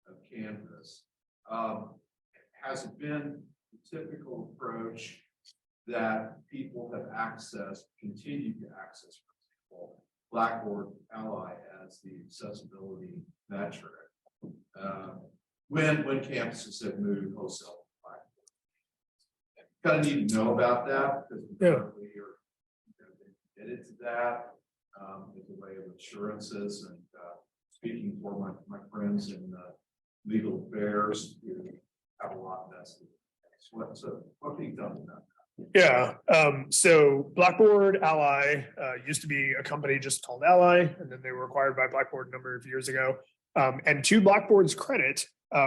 of Canvas. Has it been the typical approach that people have accessed, continue to access, for example, Blackboard Ally as the accessibility metric? When campuses have moved wholesale to Blackboard. Kind of need to know about that because we currently are committed to that as a way of assurances and speaking for my friends in legal affairs who have a lot vested. So what can you tell me about that? Yeah, so Blackboard Ally used to be a company just called Ally, and then they were acquired by Blackboard a number of years ago. And to Blackboard's credit,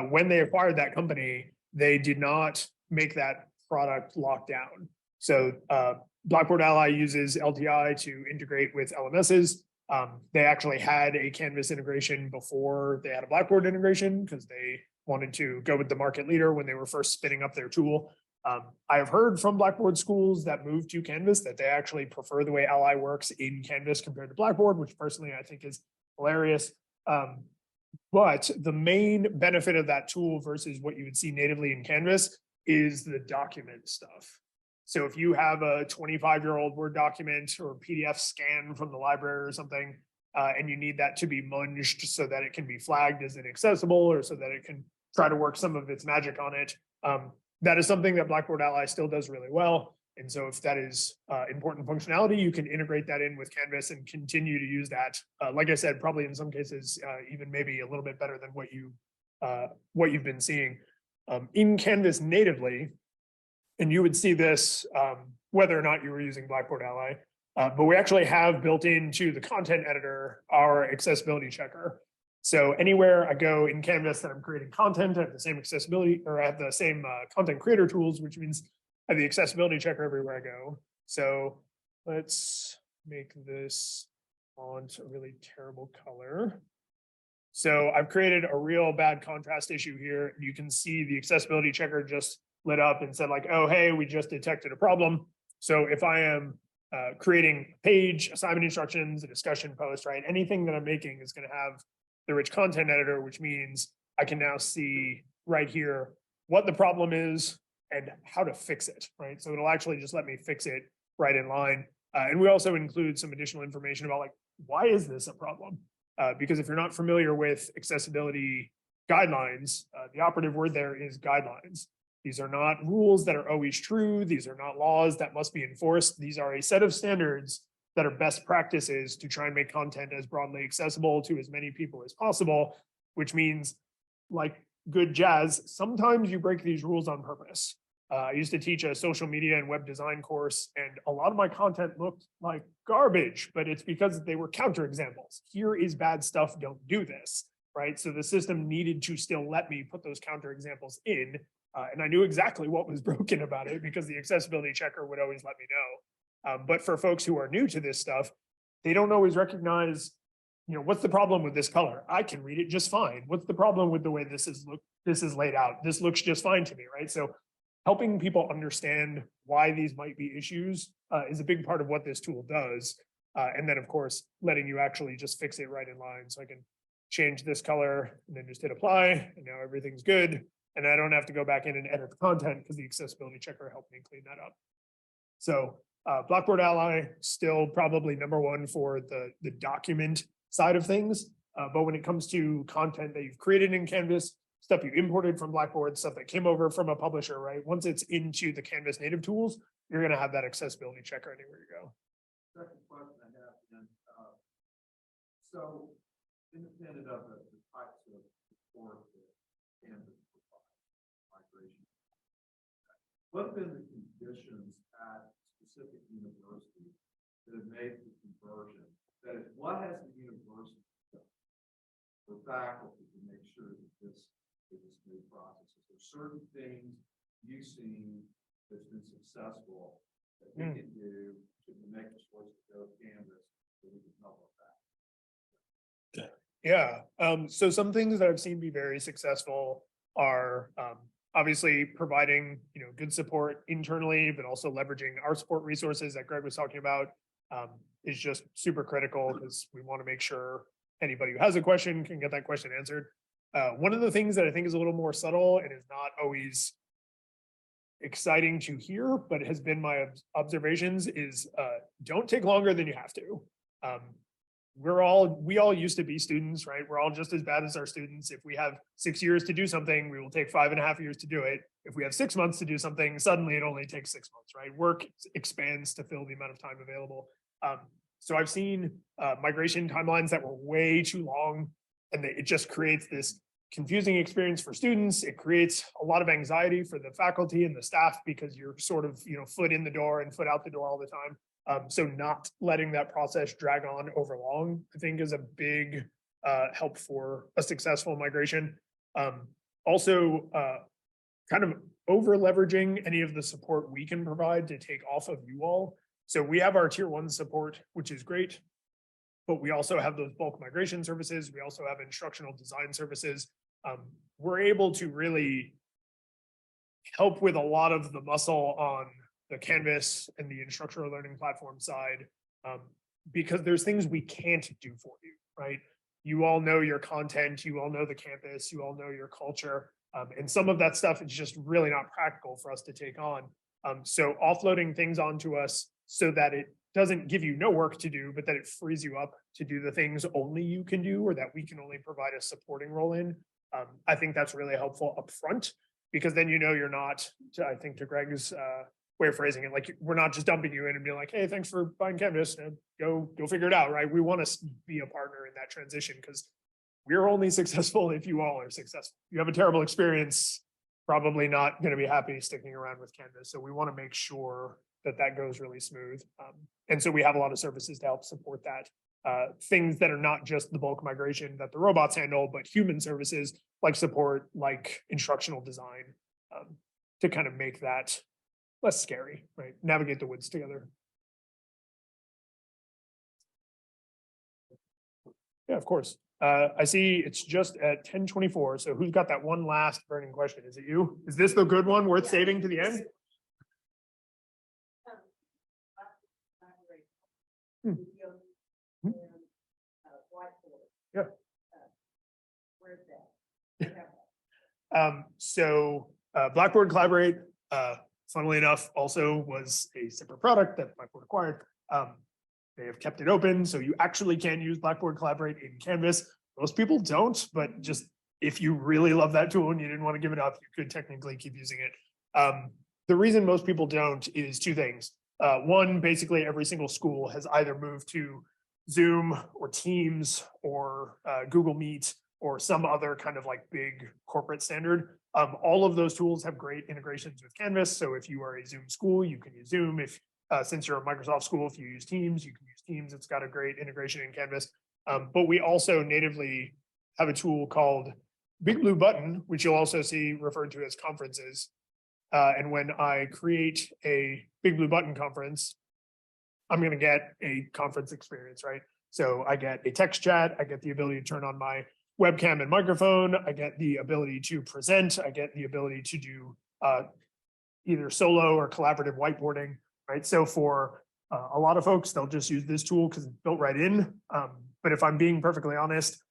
when they acquired that company, they did not make that product locked down. So Blackboard Ally uses LTI to integrate with LMSs. They actually had a Canvas integration before they had a Blackboard integration because they wanted to go with the market leader when they were first spinning up their tool. I have heard from Blackboard schools that moved to Canvas that they actually prefer the way Ally works in Canvas compared to Blackboard, which personally I think is hilarious. But the main benefit of that tool versus what you would see natively in Canvas is the document stuff. So if you have a 25-year-old Word document or PDF scan from the library or something, and you need that to be munged so that it can be flagged as inaccessible or so that it can try to work some of its magic on it, that is something that Blackboard Ally still does really well. And so if that is important functionality, you can integrate that in with Canvas and continue to use that. Like I said, probably in some cases, even maybe a little bit better than what you've been seeing in Canvas natively. And you would see this whether or not you were using Blackboard Ally. But we actually have built into the content editor our accessibility checker. So anywhere I go in Canvas that I'm creating content, I have the same accessibility or I have the same content creator tools, which means I have the accessibility checker everywhere I go. So let's make this font a really terrible color. So I've created a real bad contrast issue here. You can see the accessibility checker just lit up and said like, oh, hey, we just detected a problem. So if I am creating a page, assignment instructions, a discussion post, right? Anything that I'm making is going to have the rich content editor, which means I can now see right here what the problem is and how to fix it, right? So it'll actually just let me fix it right in line. And we also include some additional information about like, why is this a problem? Because if you're not familiar with accessibility guidelines, the operative word there is guidelines. These are not rules that are always true. These are not laws that must be enforced. These are a set of standards that are best practices to try and make content as broadly accessible to as many people as possible, which means like good jazz, sometimes you break these rules on purpose. I used to teach a social media and web design course, and a lot of my content looked like garbage, but it's because they were counterexamples. Here is bad stuff, don't do this, right? So the system needed to still let me put those counterexamples in, and I knew exactly what was broken about it because the accessibility checker would always let me know. But for folks who are new to this stuff, they don't always recognize, you know, what's the problem with this color? I can read it just fine. What's the problem with the way this is laid out? This looks just fine to me, right? So helping people understand why these might be issues is a big part of what this tool does. And then of course, letting you actually just fix it right in line. So I can change this color and then just hit apply, and now everything's good. And I don't have to go back in and edit the content because the accessibility checker helped me clean that up. So Blackboard Ally still probably #1 for the document side of things. But when it comes to content that you've created in Canvas, stuff you imported from Blackboard, stuff that came over from a publisher, right? Once it's into the Canvas native tools, you're going to have that accessibility checker anywhere you go. Second question I have, then, so independent of the types of support that Canvas provides, migration, what have been the conditions at specific universities that have made the conversion? That is, what has the university done for faculty to make sure that this is a smooth process? Is there certain things you've seen that's been successful that we can do to make the choice to go to Canvas so we can help with that? Yeah, so some things that I've seen be very successful are obviously providing, good support internally, but also leveraging our support resources that Greg was talking about. Is just super critical because we want to make sure anybody who has a question can get that question answered. One of the things that I think is a little more subtle and is not always exciting to hear, but has been my observations is don't take longer than you have to. We all used to be students, right? We're all just as bad as our students. If we have 6 years to do something, we will take 5.5 years to do it. If we have 6 months to do something, suddenly it only takes 6 months, right? Work expands to fill the amount of time available. So I've seen migration timelines that were way too long, and it just creates this confusing experience for students. It creates a lot of anxiety for the faculty and the staff because you're sort of, foot in the door and foot out the door all the time. So not letting that process drag on over long, I think, is a big help for a successful migration. Also, kind of over leveraging any of the support we can provide to take off of you all. So we have our tier 1 support, which is great, but we also have those bulk migration services. We also have instructional design services. We're able to really help with a lot of the muscle on the Canvas and the instructional learning platform side, because there's things we can't do for you, right? You all know your content, you all know the campus, you all know your culture, and some of that stuff is just really not practical for us to take on. So offloading things onto us so that it doesn't give you no work to do, but that it frees you up to do the things only you can do or that we can only provide a supporting role in. I think that's really helpful up front, because then you're not, I think to Greg's way of phrasing it, like we're not just dumping you in and being like, hey, thanks for buying Canvas, go figure it out, right? We want to be a partner in that transition because we're only successful if you all are successful. You have a terrible experience, probably not going to be happy sticking around with Canvas. So we want to make sure that that goes really smooth. And so we have a lot of services to help support that. Things that are not just the bulk migration that the robots handle, but human services like support, like instructional design, to kind of make that less scary, right? Navigate the woods together. Yeah, of course. I see it's just at 10:24. So who's got that one last burning question? Is it you? Is this the good one worth saving to the end? Hmm. Yeah. Where's that? So Blackboard Collaborate, funnily enough, also was a separate product that Blackboard acquired. They have kept it open, so you actually can use Blackboard Collaborate in Canvas. Most people don't, but just if you really love that tool and you didn't want to give it up, you could technically keep using it. The reason most people don't is two things. One, basically every single school has either moved to Zoom or Teams or Google Meet or some other kind of like big corporate standard. All of those tools have great integrations with Canvas. So if you are a Zoom school, you can use Zoom. If since you're a Microsoft school, if you use Teams, you can use Teams. It's got a great integration in Canvas. But we also natively have a tool called Big Blue Button, which you'll also see referred to as conferences. And when I create a Big Blue Button conference, I'm going to get a conference experience, right? So I get a text chat, I get the ability to turn on my webcam and microphone, I get the ability to present, I get the ability to do either solo or collaborative whiteboarding, right? So for a lot of folks, they'll just use this tool because it's built right in. But if I'm being perfectly honest,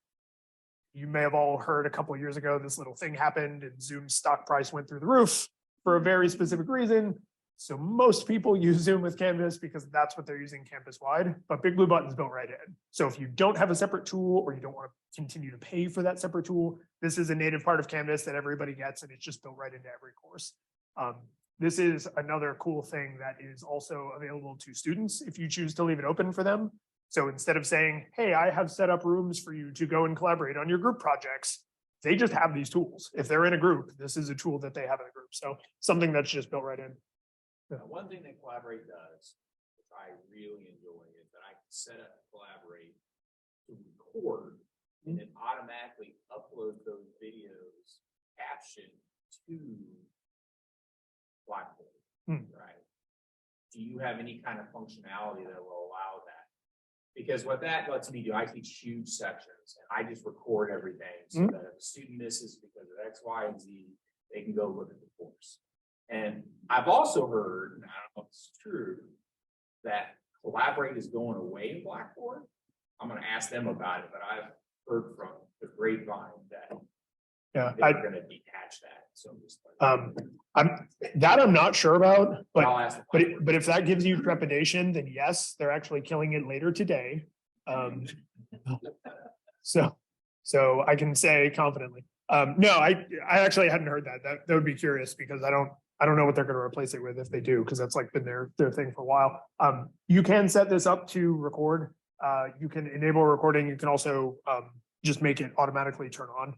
you may have all heard a couple of years ago, this little thing happened and Zoom's stock price went through the roof for a very specific reason. So most people use Zoom with Canvas because that's what they're using campus-wide, but Big Blue Button's built right in. So if you don't have a separate tool or you don't want to continue to pay for that separate tool, this is a native part of Canvas that everybody gets and it's just built right into every course. This is another cool thing that is also available to students if you choose to leave it open for them. So instead of saying, hey, I have set up rooms for you to go and collaborate on your group projects, they just have these tools. If they're in a group, this is a tool that they have in a group. So something that's just built right in. One thing that Collaborate does, which I really enjoy, is that I can set up Collaborate to record and then automatically upload those videos captioned to Blackboard, right? Do you have any kind of functionality that will allow that? Because what that lets me do, I teach huge sections and I just record everything so that if a student misses because of X, Y, and Z, they can go look at the course. And I've also heard, and I don't know if it's true, that Collaborate is going away in Blackboard. I'm gonna ask them about it, but I've heard from the grapevine that Yeah, they're gonna detach that. So I'm just like, I'm not sure about, but I'll ask. but if that gives you trepidation, then yes, they're actually killing it later today. So I can say confidently. No, I actually hadn't heard that. That would be curious because I don't know what they're going to replace it with if they do, because that's like been their thing for a while. You can set this up to record. You can enable recording. You can also just make it automatically turn on.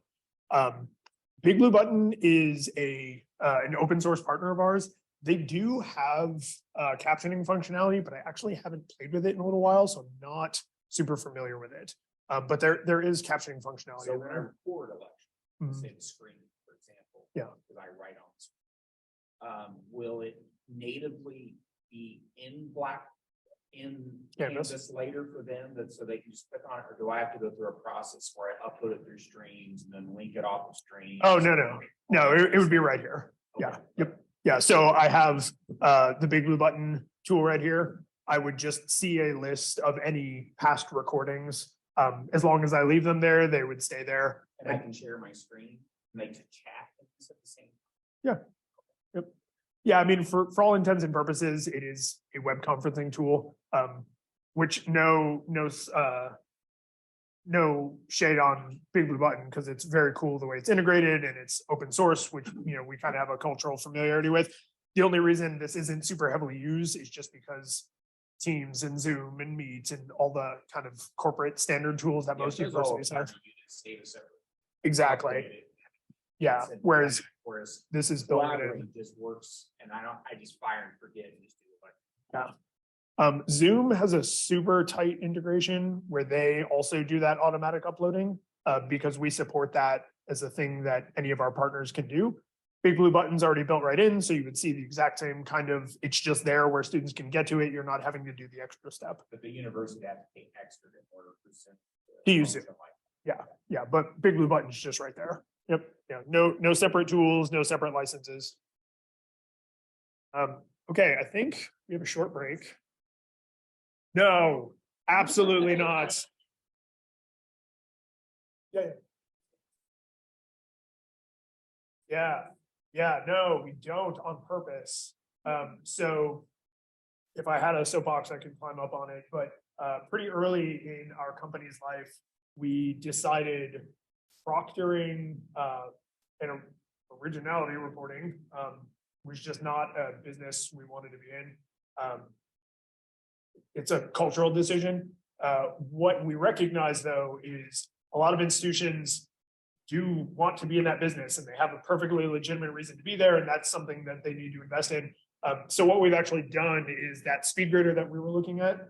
Big Blue Button is an open source partner of ours. They do have captioning functionality, but I actually haven't played with it in a little while, so I'm not super familiar with it. But there is captioning functionality So in when I there. record a lecture, say the screen, for example. Yeah. Because I write on the screen. Will it natively be in Canvas later for them that so they can just click on it, or do I have to go through a process where I upload it through streams and then link it off of streams? Oh, no, it would be right here. Yeah, yep. Yeah, so I have the Big Blue Button tool right here. I would just see a list of any past recordings. As long as I leave them there, they would stay there. And I can share my screen and they can chat at the same time. Yeah. Yep. Yeah, I mean, for all intents and purposes, it is a web conferencing tool, which no shade on Big Blue Button because it's very cool the way it's integrated and it's open source, which we kind of have a cultural familiarity with. The only reason this isn't super heavily used is just because Teams and Zoom and Meet and all the kind of corporate standard tools that most universities have. Exactly. Yeah, whereas this is built in. Just works and I just fire and forget and just do it like. Yeah. Zoom has a super tight integration where they also do that automatic uploading because we support that as a thing that any of our partners can do. Big Blue Button's already built right in, so you would see the exact same kind of, it's just there where students can get to it. You're not having to do the extra step. But the university has to pay extra in order to use it. Yeah, but Big Blue Button's just right there. Yep, yeah, no separate tools, no separate licenses. Okay, I think we have a short break. No, absolutely not. Yeah, no, we don't on purpose. So if I had a soapbox, I could climb up on it, but pretty early in our company's life, we decided proctoring and originality reporting was just not a business we wanted to be in. It's a cultural decision. What we recognize though is a lot of institutions do want to be in that business and they have a perfectly legitimate reason to be there, and that's something that they need to invest in. So what we've actually done is that speed grader that we were looking at,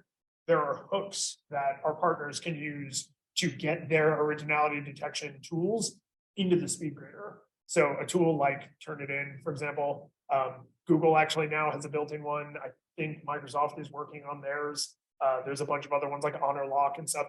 there are hooks that our partners can use to get their originality detection tools into the speed grader. So a tool like Turnitin, for example, Google actually now has a built-in one. I think Microsoft is working on theirs. There's a bunch of other ones like HonorLock and stuff.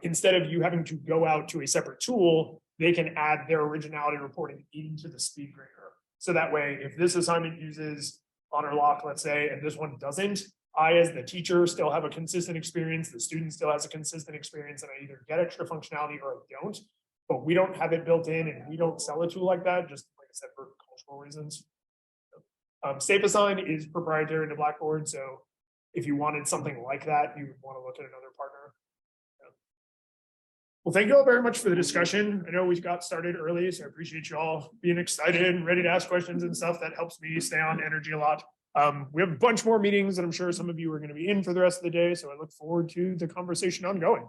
Instead of you having to go out to a separate tool, they can add their originality reporting into the speed grader. So that way, if this assignment uses HonorLock, let's say, and this one doesn't, I, as the teacher, still have a consistent experience. The student still has a consistent experience, and I either get extra functionality or I don't. But we don't have it built in, and we don't sell a tool like that, just like I said, for cultural reasons. SafeAssign is proprietary to Blackboard, so if you wanted something like that, you would want to look at another partner. Well, thank you all very much for the discussion. I know we got started early, so I appreciate you all being excited and ready to ask questions and stuff. That helps me stay on energy a lot. We have a bunch more meetings that I'm sure some of you are going to be in for the rest of the day, so I look forward to the conversation ongoing.